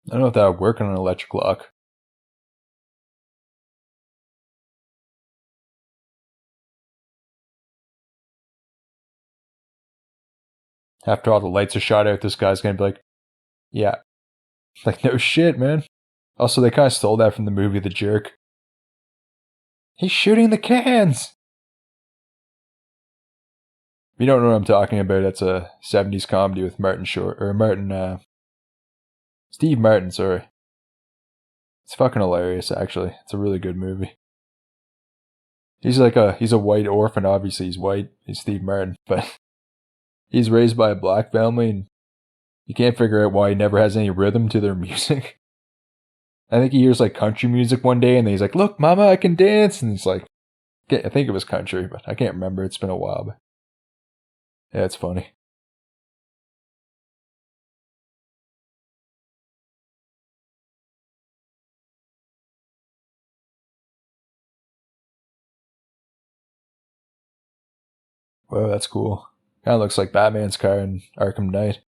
I don't know if that would work on an electric lock. After all the lights are shot out, this guy's gonna be like, yeah. Like, no shit, man. Also, they kind of stole that from the movie The Jerk. He's shooting the cans! If you don't know what I'm talking about, it's a 70s comedy with Steve Martin, sorry. It's fucking hilarious, actually. It's a really good movie. He's a white orphan, obviously he's white. He's Steve Martin, but he's raised by a black family and you can't figure out why he never has any rhythm to their music. I think he hears like country music one day and then he's like, look, mama, I can dance. And he's like, I think it was country, but I can't remember. It's been a while. But yeah, it's funny. Well, that's cool. Kind of looks like Batman's car in Arkham Knight.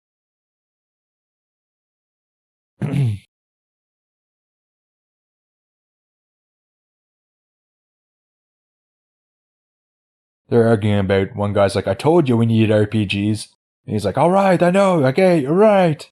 They're arguing about, one guy's like, I told you we needed RPGs. And he's like, alright, I know, okay, you're right.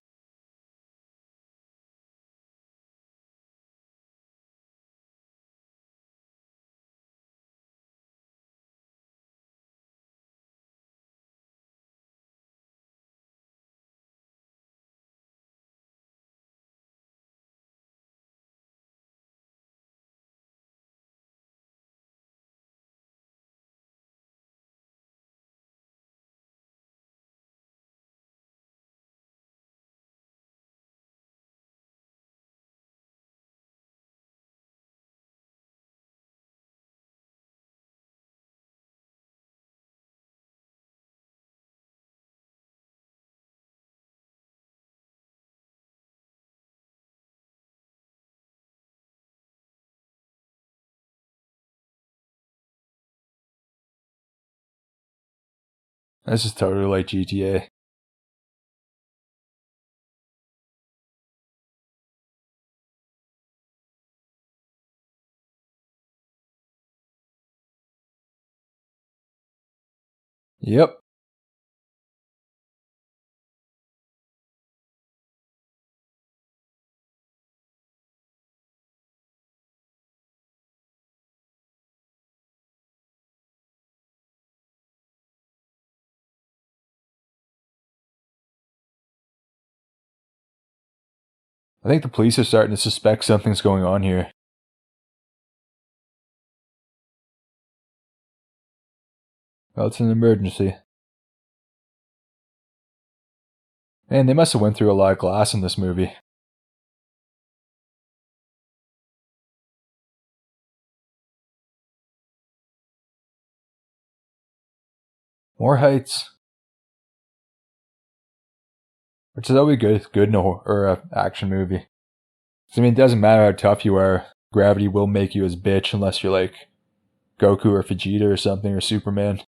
This is totally like GTA. Yep. I think the police are starting to suspect something's going on here. Well, it's an emergency. Man, they must have went through a lot of glass in this movie. More heights. Which is always good in a action movie. I mean, it doesn't matter how tough you are, gravity will make you his bitch unless you're like Goku or Vegeta or something, or Superman.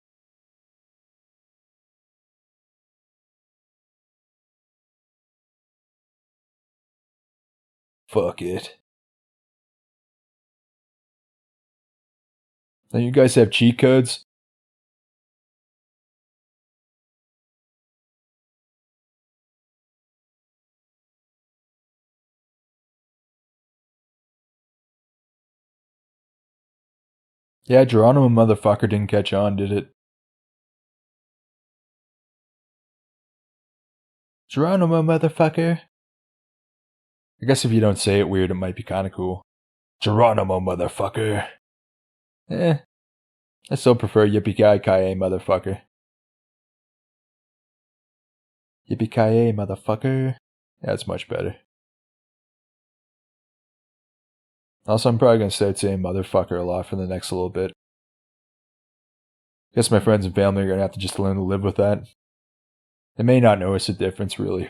Fuck it. Now you guys have cheat codes? Yeah, Geronimo motherfucker didn't catch on, did it? Geronimo motherfucker. I guess if you don't say it weird, it might be kinda cool. Geronimo motherfucker. Eh, I still prefer Yippee-ki-yay motherfucker. Yippee-ki-yay motherfucker. That's much better. Also, I'm probably gonna start saying motherfucker a lot for the next little bit. Guess my friends and family are gonna have to just learn to live with that. They may not notice a difference, really.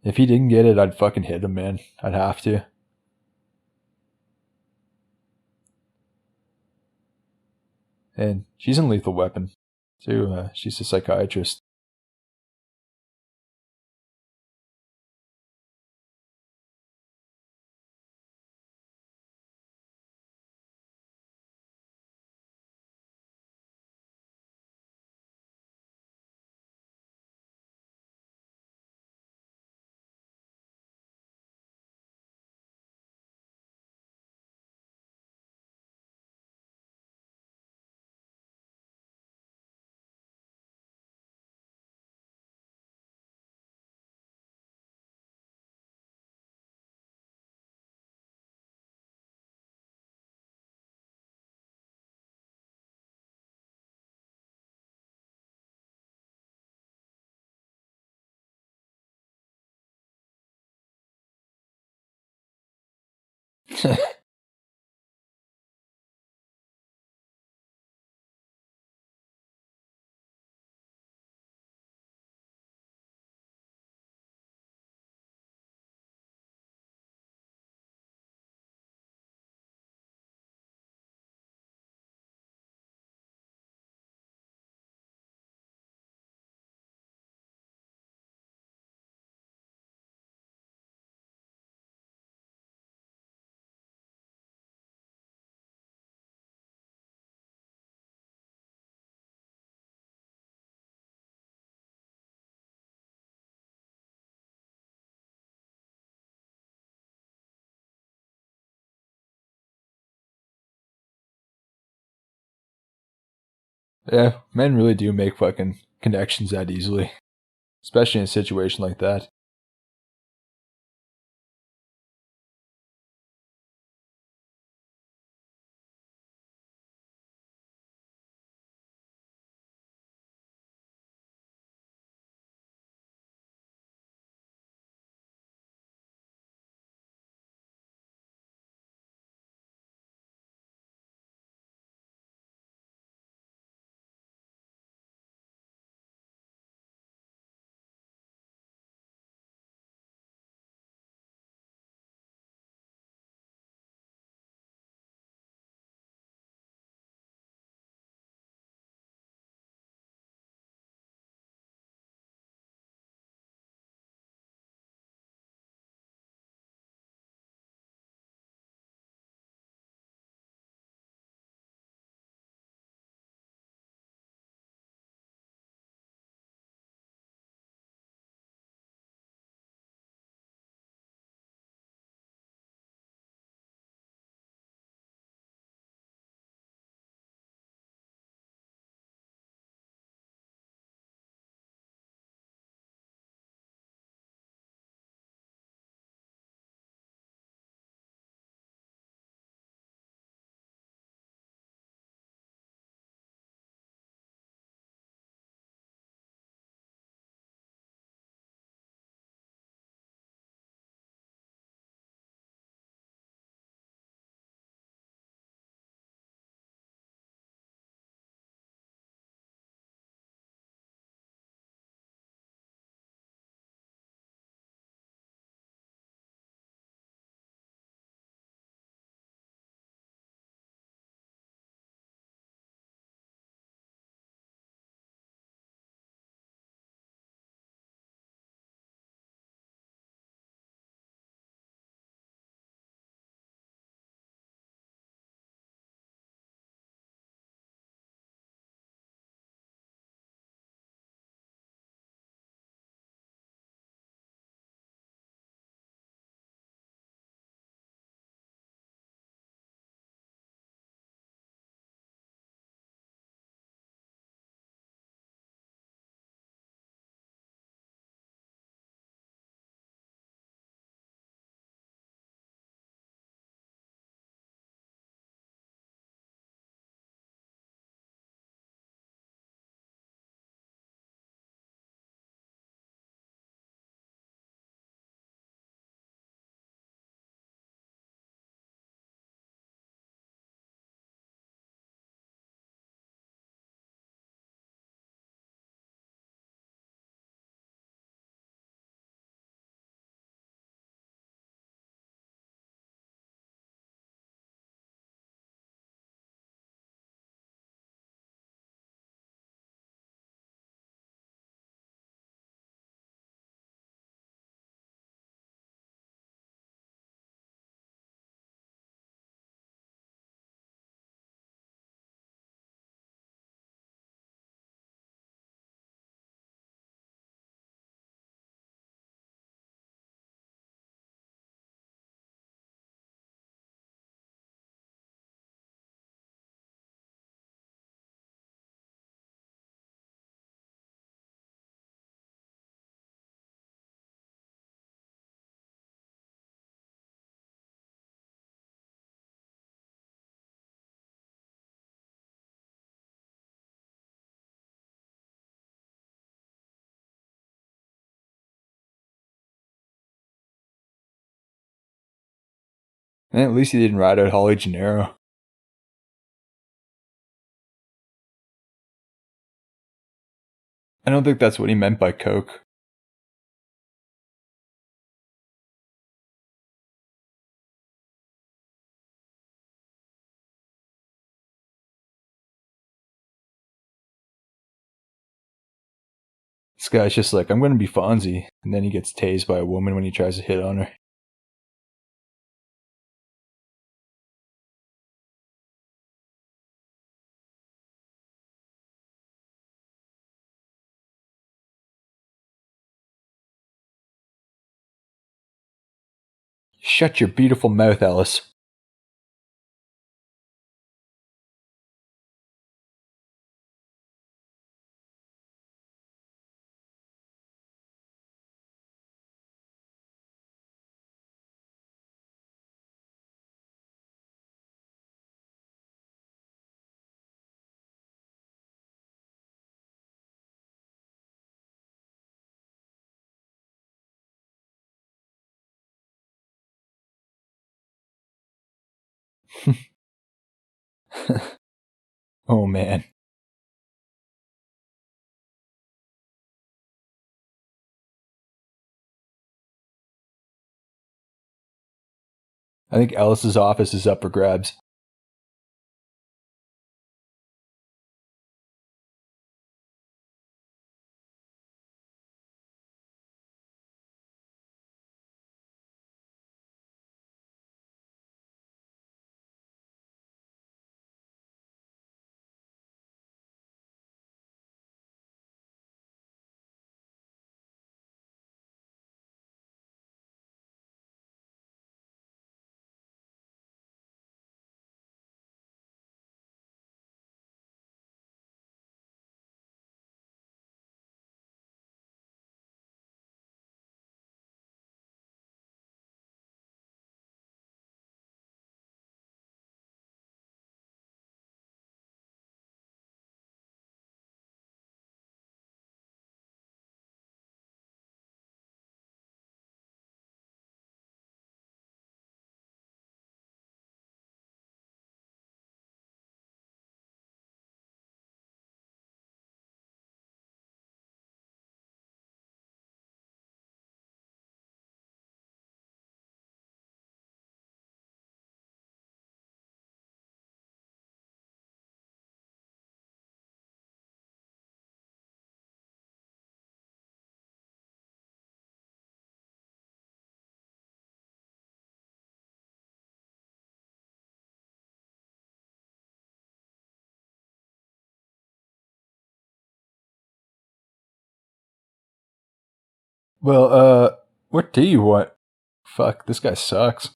If he didn't get it, I'd fucking hit him, man. I'd have to. And she's in Lethal Weapon, too. She's a psychiatrist. Yeah, men really do make fucking connections that easily, especially in a situation like that. And at least he didn't ride out Holly Gennaro. I don't think that's what he meant by coke. This guy's just like, I'm going to be Fonzie. And then he gets tased by a woman when he tries to hit on her. Shut your beautiful mouth, Alice. Oh man. I think Alice's office is up for grabs. Well, what do you want? Fuck, this guy sucks.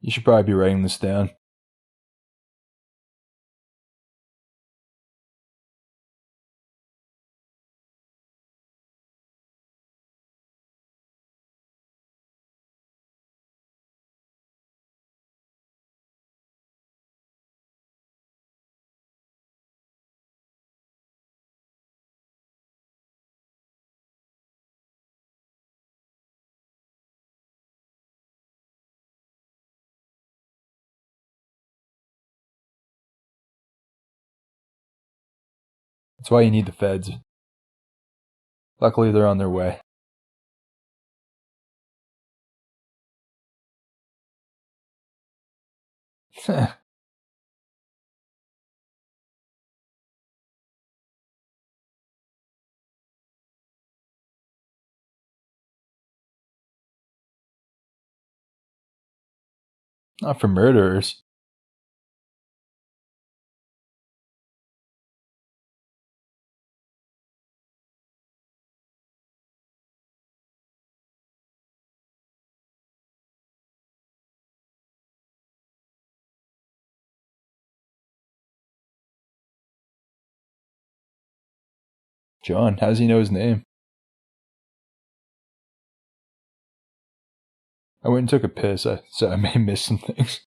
You should probably be writing this down. That's why you need the feds. Luckily, they're on their way. Not for murderers. John, how does he know his name? I went and took a piss, so I may miss some things.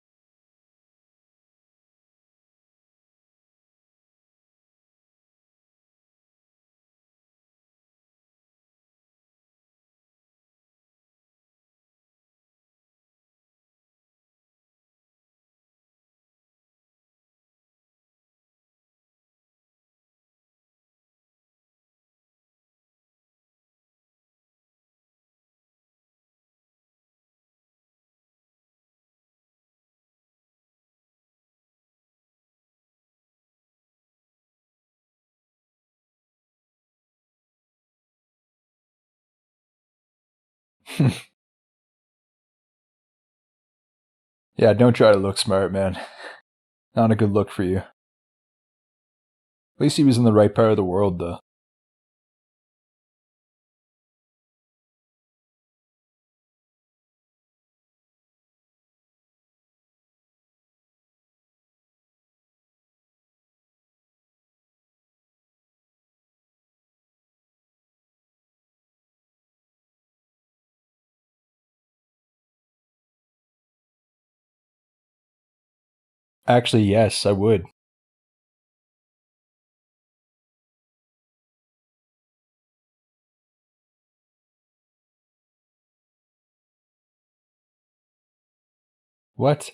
Yeah, don't try to look smart, man. Not a good look for you. At least he was in the right part of the world, though. Actually, yes, I would. What?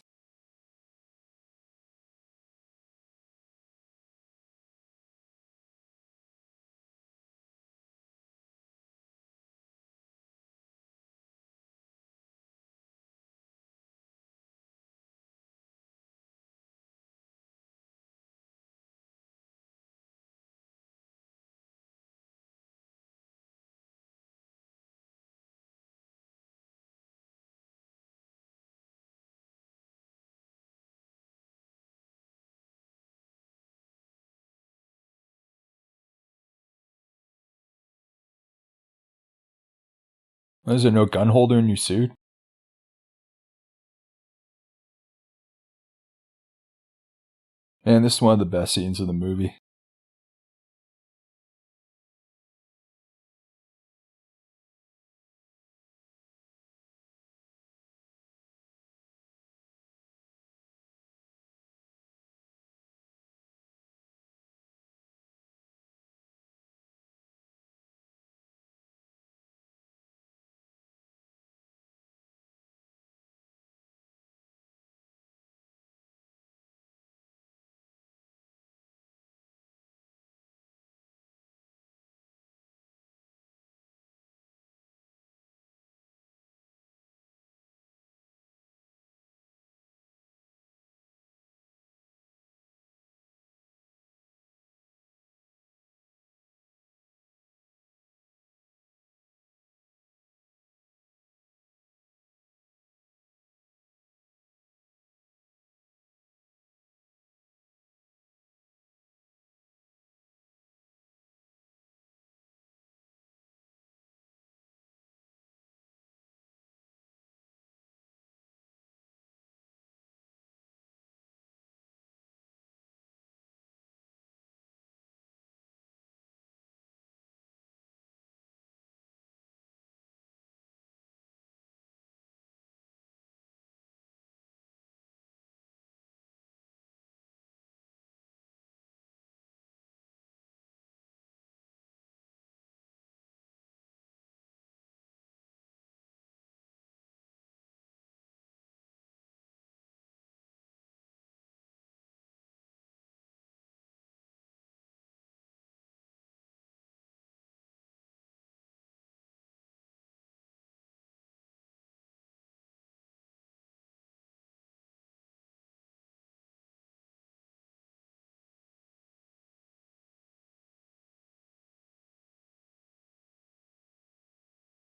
Was there no gun holder in your suit? Man, this is one of the best scenes of the movie.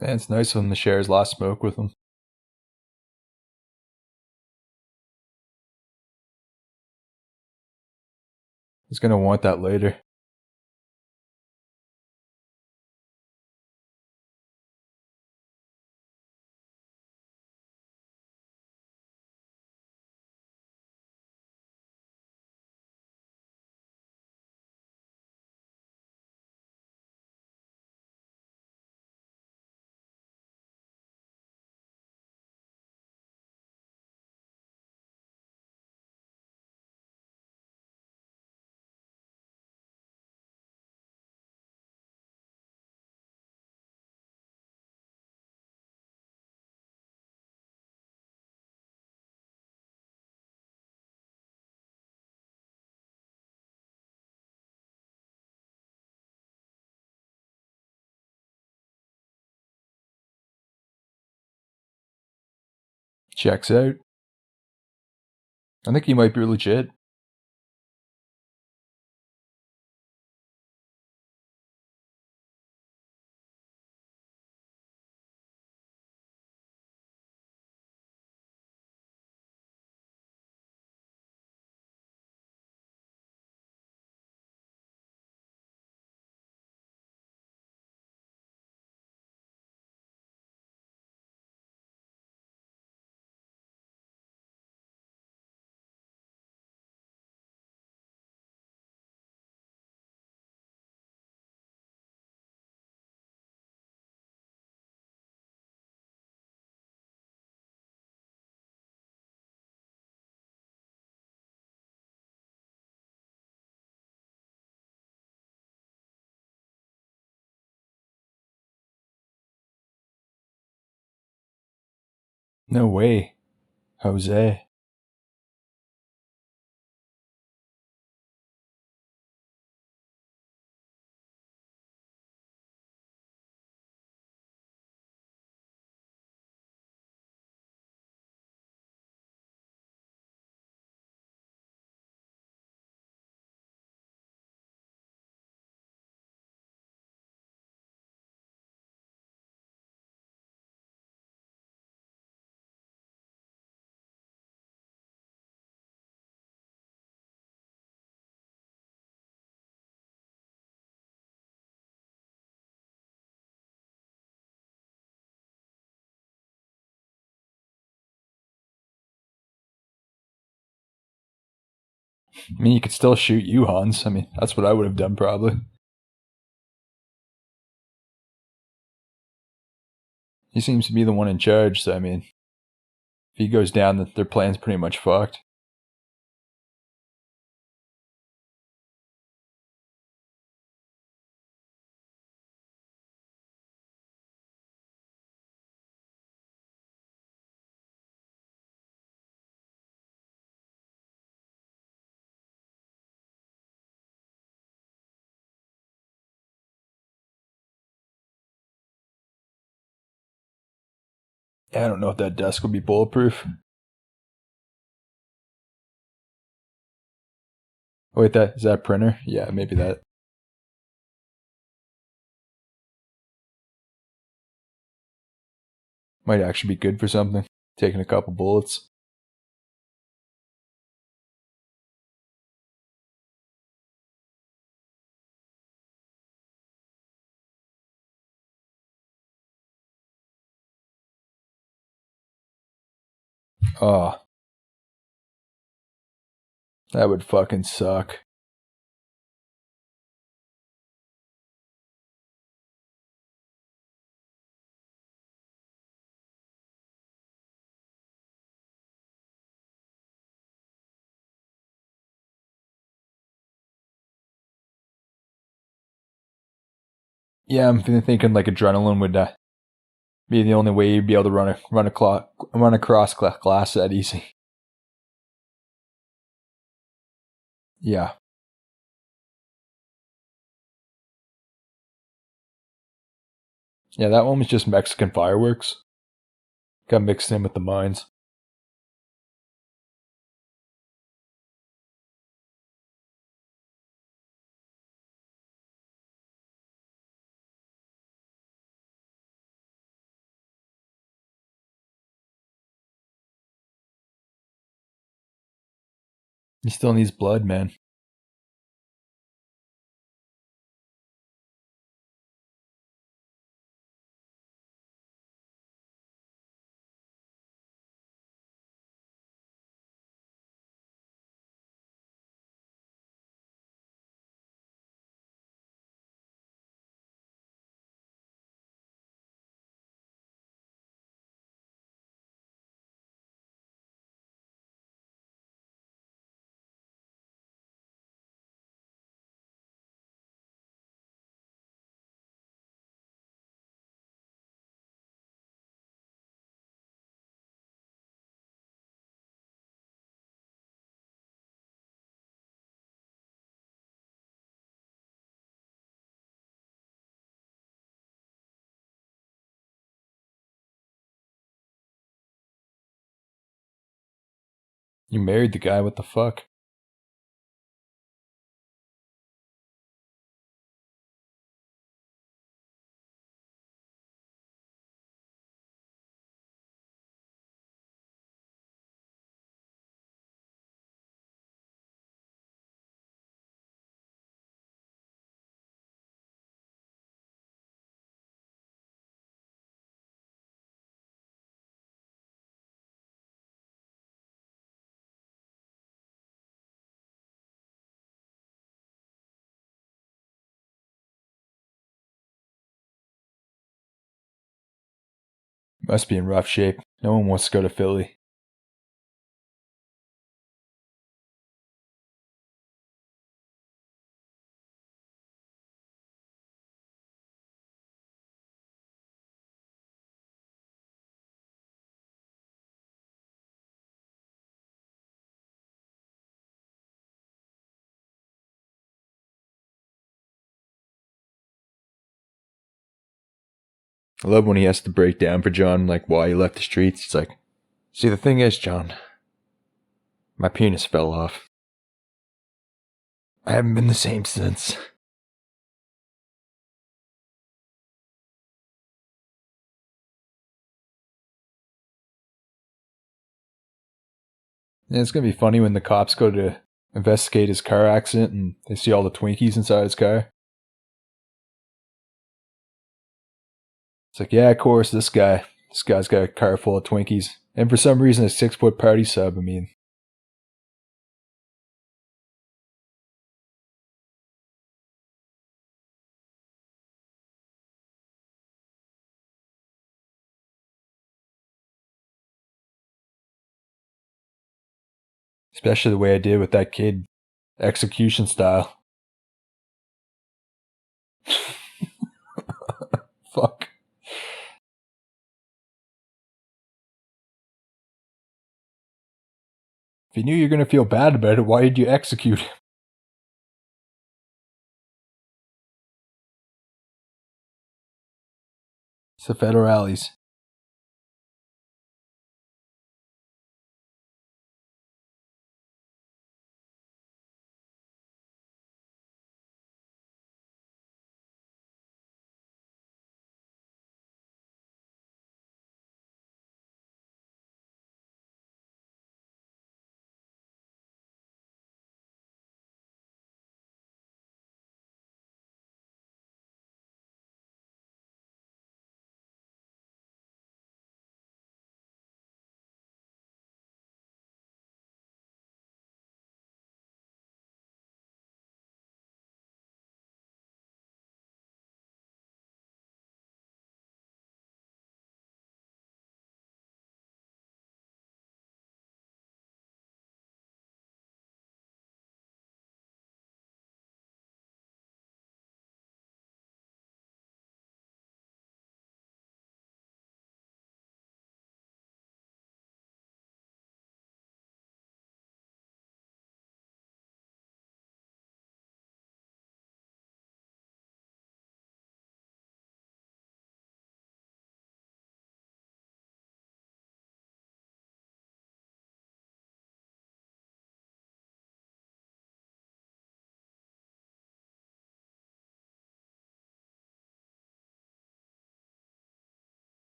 Man, it's nice when the shares lost smoke with him. He's gonna want that later. Checks out. I think he might be legit. No way. Jose. I mean, you could still shoot you, Hans. I mean, that's what I would have done probably. He seems to be the one in charge, so I mean, if he goes down, their plan's pretty much fucked. Yeah, I don't know if that desk will be bulletproof. Oh, wait, is that a printer? Yeah, maybe that. Might actually be good for something. Taking a couple bullets. Oh, that would fucking suck. Yeah, I'm thinking like adrenaline would be the only way you'd be able to run across glass that easy. Yeah. Yeah, that one was just Mexican fireworks. Got mixed in with the mines. He still needs blood, man. You married the guy, what the fuck? Must be in rough shape. No one wants to go to Philly. I love when he has to break down for John, like, why he left the streets. It's like, see, the thing is, John, my penis fell off. I haven't been the same since. And it's gonna be funny when the cops go to investigate his car accident and they see all the Twinkies inside his car. It's like, yeah, of course, this guy's got a car full of Twinkies. And for some reason, a 6-foot party sub, I mean. Especially the way I did with that kid. Execution style. Fuck. If you knew you were gonna feel bad about it, why did you execute him? It's the federales.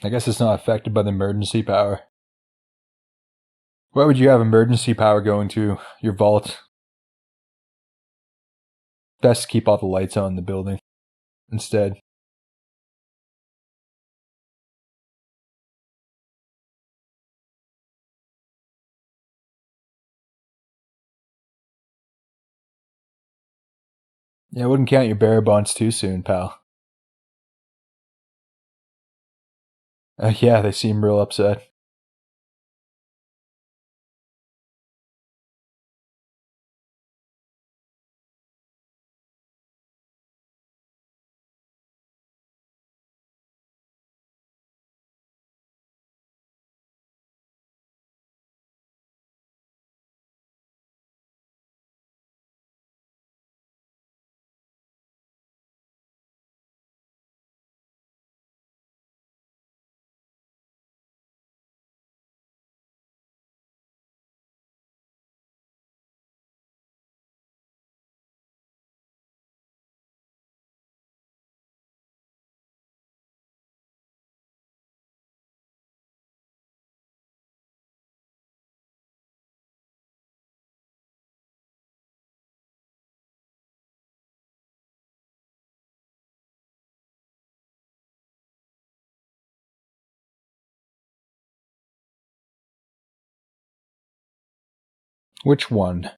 I guess it's not affected by the emergency power. Why would you have emergency power going to your vault? Best to keep all the lights on in the building instead. Yeah, I wouldn't count your bearer bonds too soon, pal. Yeah, they seem real upset. Which one?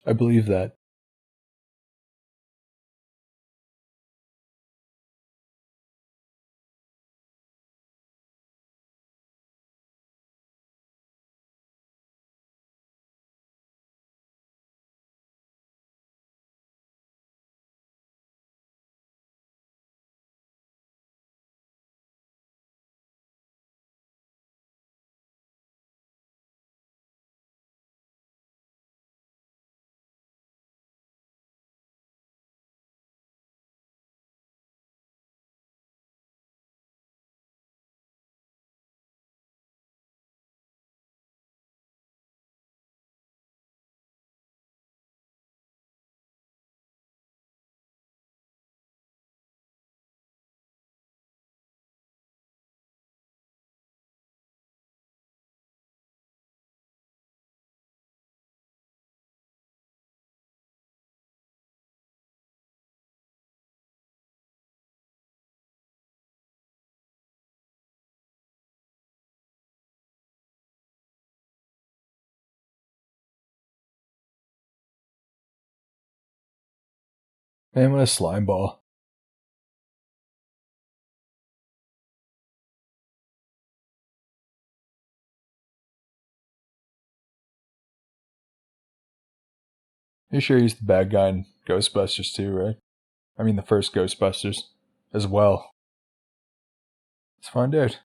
I believe that. Man, what a slime ball. You sure he's the bad guy in Ghostbusters too, right? I mean, the first Ghostbusters as well. Let's find out.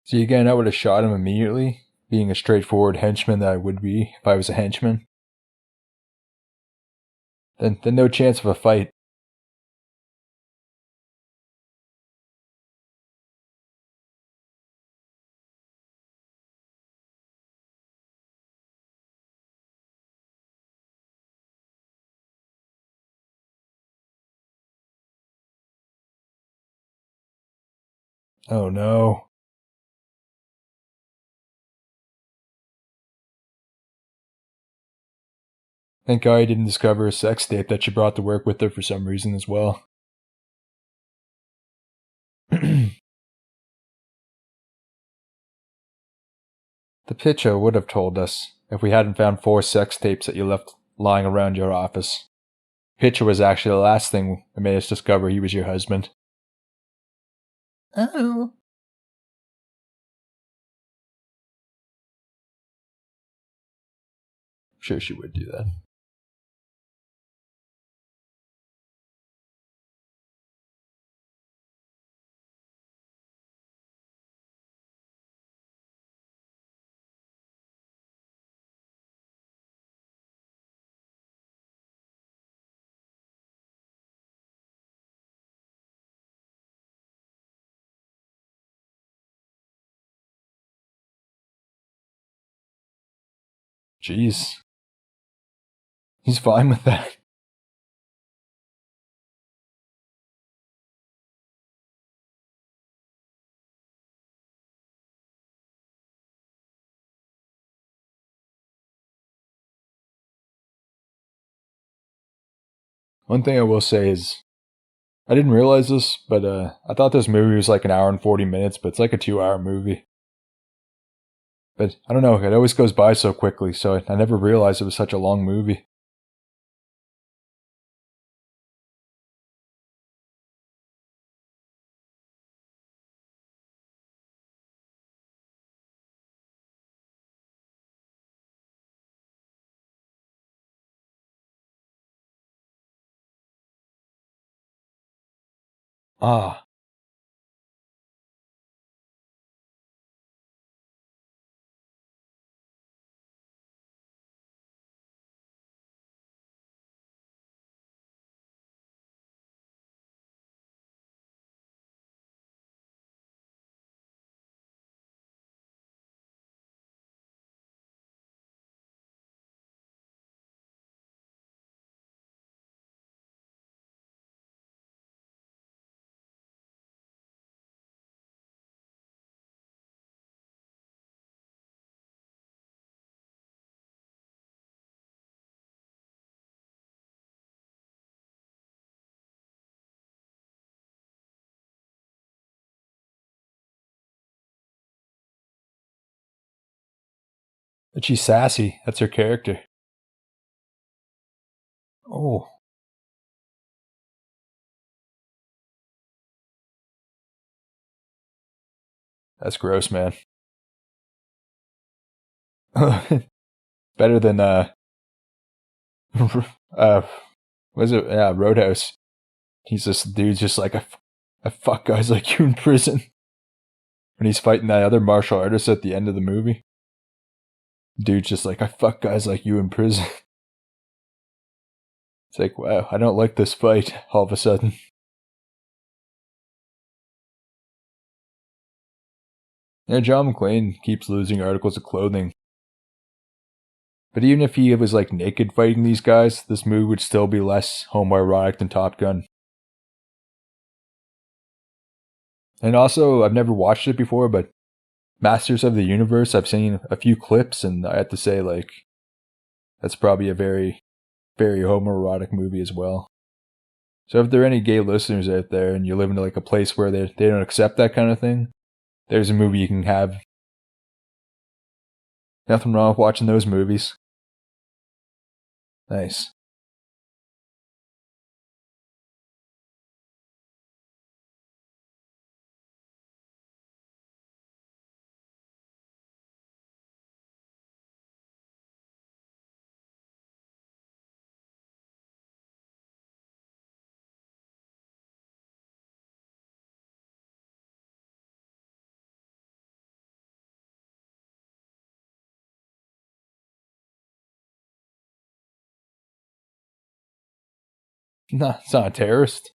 See, again, I would have shot him immediately, being a straightforward henchman that I would be if I was a henchman. Then no chance of a fight. Oh no. Thank God I didn't discover a sex tape that she brought to work with her for some reason as well. The picture would have told us if we hadn't found 4 sex tapes that you left lying around your office. Picture was actually the last thing that made us discover he was your husband. Oh. I'm sure she would do that. Jeez. He's fine with that. One thing I will say is, I didn't realize this, but I thought this movie was like an hour and 40 minutes, but it's like a 2-hour movie. But I don't know, it always goes by so quickly, so I never realized it was such a long movie. Ah. But she's sassy. That's her character. Oh. That's gross, man. Better than, was it? Yeah, Roadhouse. He's this dude's just like, I fuck guys like you in prison. When he's fighting that other martial artist at the end of the movie. Dude's just like, I fuck guys like you in prison. It's like, wow, I don't like this fight all of a sudden. Yeah, John McClane keeps losing articles of clothing. But even if he was like naked fighting these guys, this movie would still be less homoerotic than Top Gun. And also, I've never watched it before, but Masters of the Universe, I've seen a few clips, and I have to say, like, that's probably a very, very homoerotic movie as well. So if there are any gay listeners out there and you live in like a place where they don't accept that kind of thing, there's a movie you can have. Nothing wrong with watching those movies. Nice. Nah, it's not a terrorist.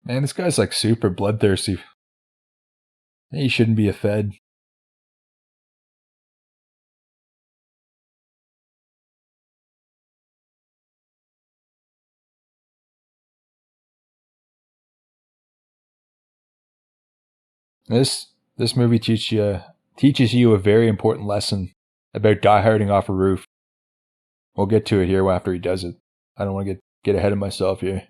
Man, this guy's like super bloodthirsty. He shouldn't be a Fed. This movie teaches you a very important lesson about dieharding off a roof. We'll get to it here after he does it. I don't want to get ahead of myself here.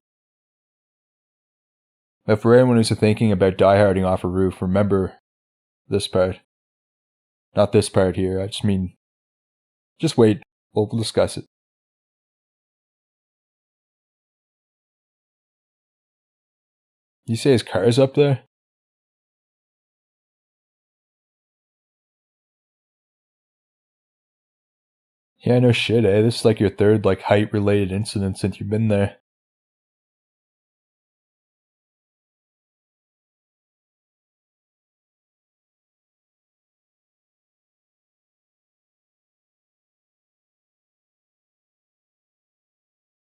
But for anyone who's thinking about dieharding off a roof, remember this part. Not this part here. I just mean, just wait. We'll discuss it. You say his car's up there? Yeah, no shit, eh? This is like your third like height related incident since you've been there.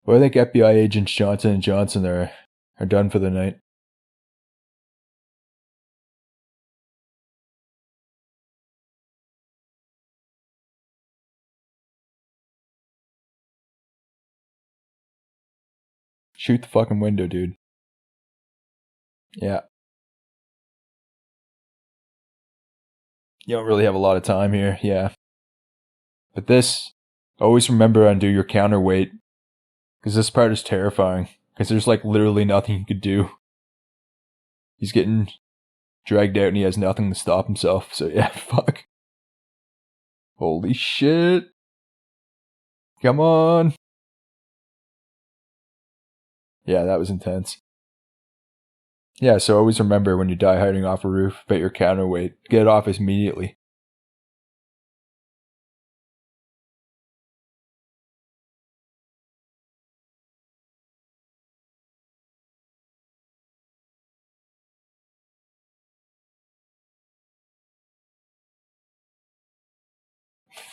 Well, I think FBI agents Johnson and Johnson are done for the night. Shoot the fucking window, dude. Yeah. You don't really have a lot of time here, yeah. But this, always remember undo your counterweight. Because this part is terrifying. Because there's like literally nothing you could do. He's getting dragged out and he has nothing to stop himself. So yeah, fuck. Holy shit. Come on. Yeah, that was intense. Yeah, so always remember when you die hiding off a roof, bet your counterweight. Get it off immediately.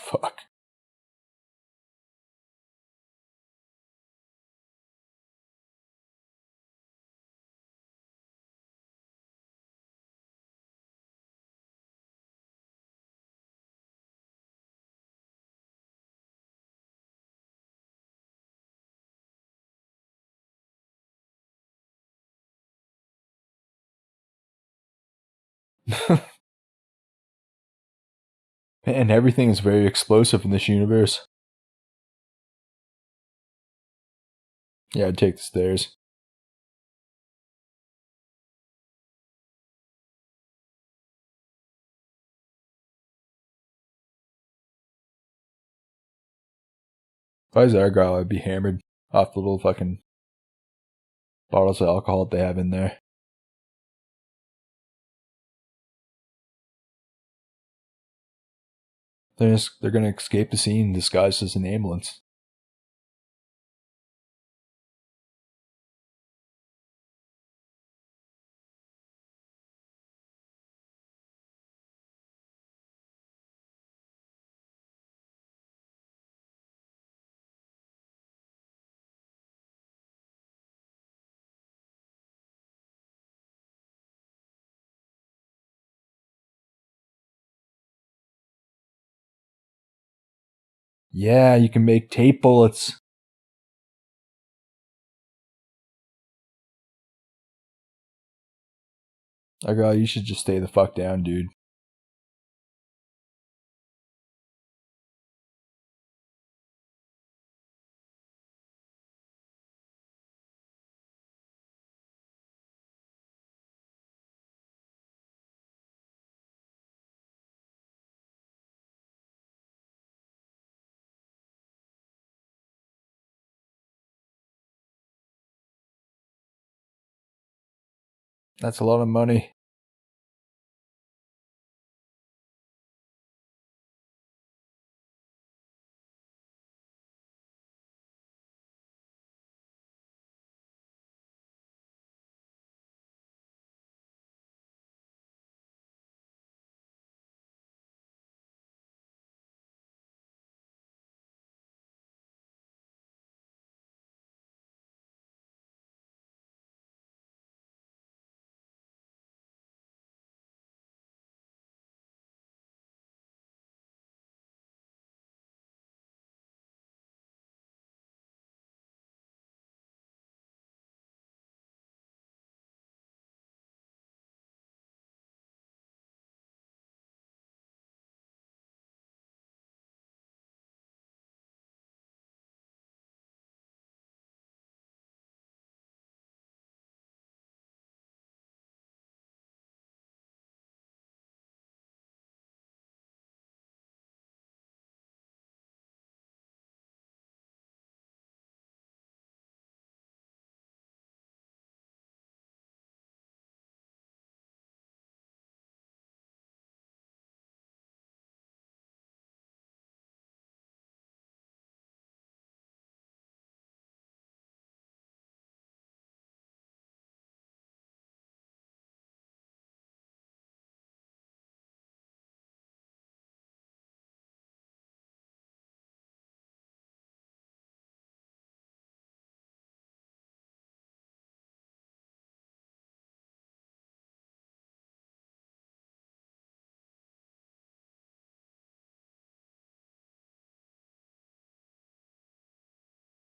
Fuck. Man, everything is very explosive in this universe. Yeah, I'd take the stairs. If I was Argyle, I'd be hammered off the little fucking bottles of alcohol that they have in there. They're gonna escape the scene disguised as an ambulance. Yeah, you can make tape bullets. Argyle, you should just stay the fuck down, dude. That's a lot of money.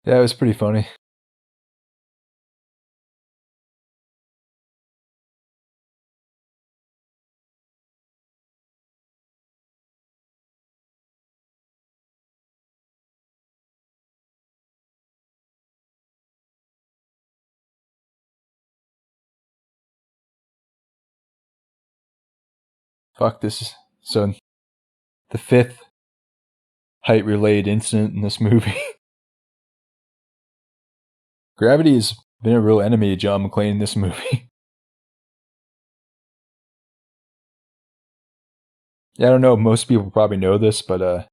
Yeah, it was pretty funny. Fuck this. So, the fifth height-related incident in this movie. Gravity has been a real enemy of John McClane in this movie. Yeah, I don't know. Most people probably know this, but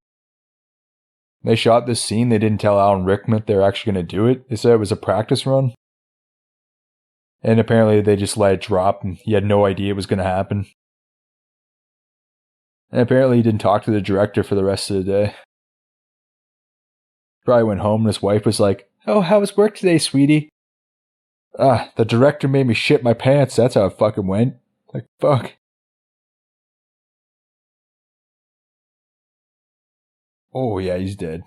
they shot this scene. They didn't tell Alan Rickman they were actually going to do it. They said it was a practice run. And apparently they just let it drop and he had no idea it was going to happen. And apparently he didn't talk to the director for the rest of the day. Probably went home and his wife was like, "Oh, how was work today, sweetie?" The director made me shit my pants. That's how it fucking went. Like, fuck. Oh, yeah, he's dead.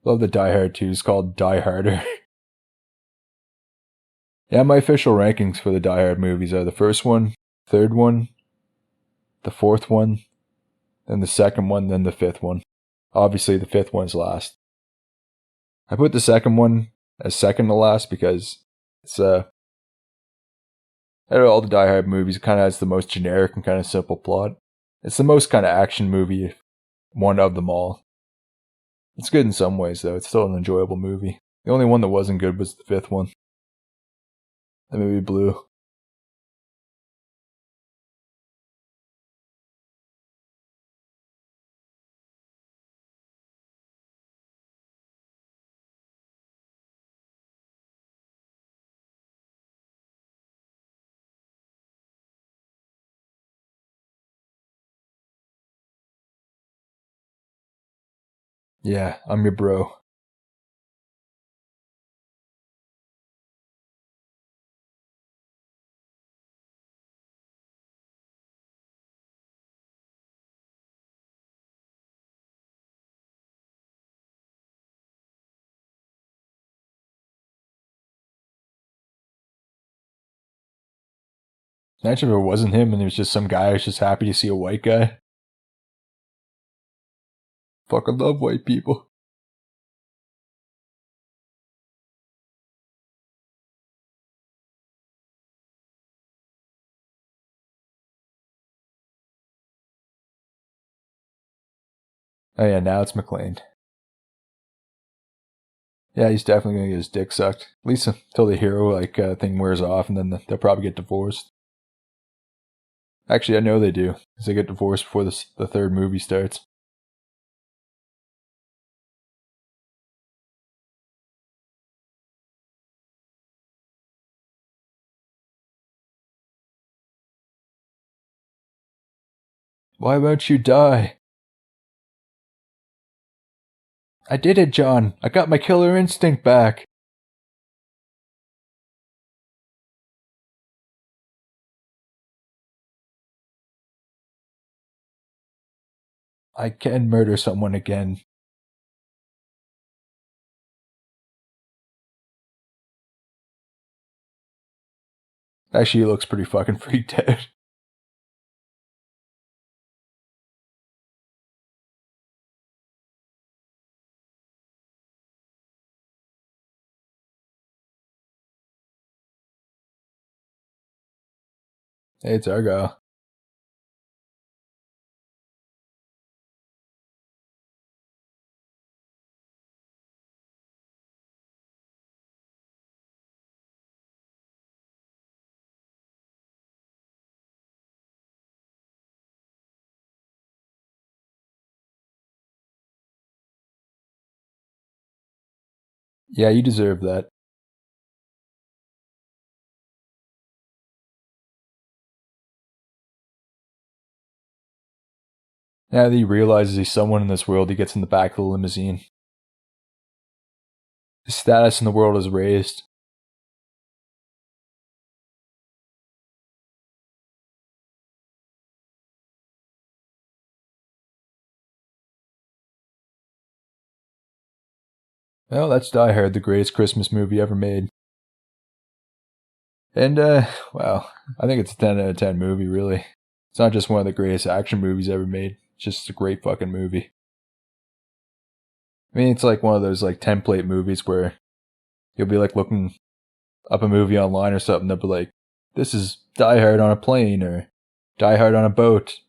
Love the Die Hard 2 is called Die Harder. Yeah, my official rankings for the Die Hard movies are the first one, third one, the fourth one, then the second one, then the fifth one. Obviously, the fifth one's last. I put the second one as second to last because it's out of all the Die Hard movies, it kind of has the most generic and kind of simple plot. It's the most kind of action movie one of them all. It's good in some ways, though. It's still an enjoyable movie. The only one that wasn't good was the fifth one. The movie Blue. Yeah, I'm your bro. Imagine if it wasn't him and it was just some guy who's just happy to see a white guy. Fucking love white people. Oh yeah, now it's McClane. Yeah, he's definitely gonna get his dick sucked. At least until the hero thing wears off, and then they'll probably get divorced. Actually, I know they do, because they get divorced before the third movie starts. Why won't you die? I did it, John. I got my killer instinct back. I can murder someone again. Actually, he looks pretty fucking freaked out. Hey, it's Argyle. Yeah, you deserve that. Now that he realizes he's someone in this world, he gets in the back of the limousine. His status in the world is raised. Well, that's Die Hard, the greatest Christmas movie ever made. And, well, I think it's a 10 out of 10 movie, really. It's not just one of the greatest action movies ever made. It's just a great fucking movie. I mean, it's like one of those, like, template movies where you'll be, like, looking up a movie online or something, they'll be like, this is Die Hard on a plane, or Die Hard on a boat,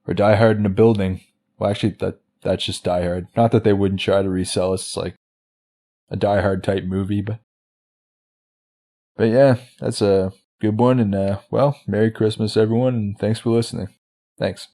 or Die Hard in a building. Well, actually, that's just Die Hard. Not that they wouldn't try to resell us, like, a Die Hard type movie, but yeah, that's a good one, and well, Merry Christmas everyone, and thanks for listening. Thanks.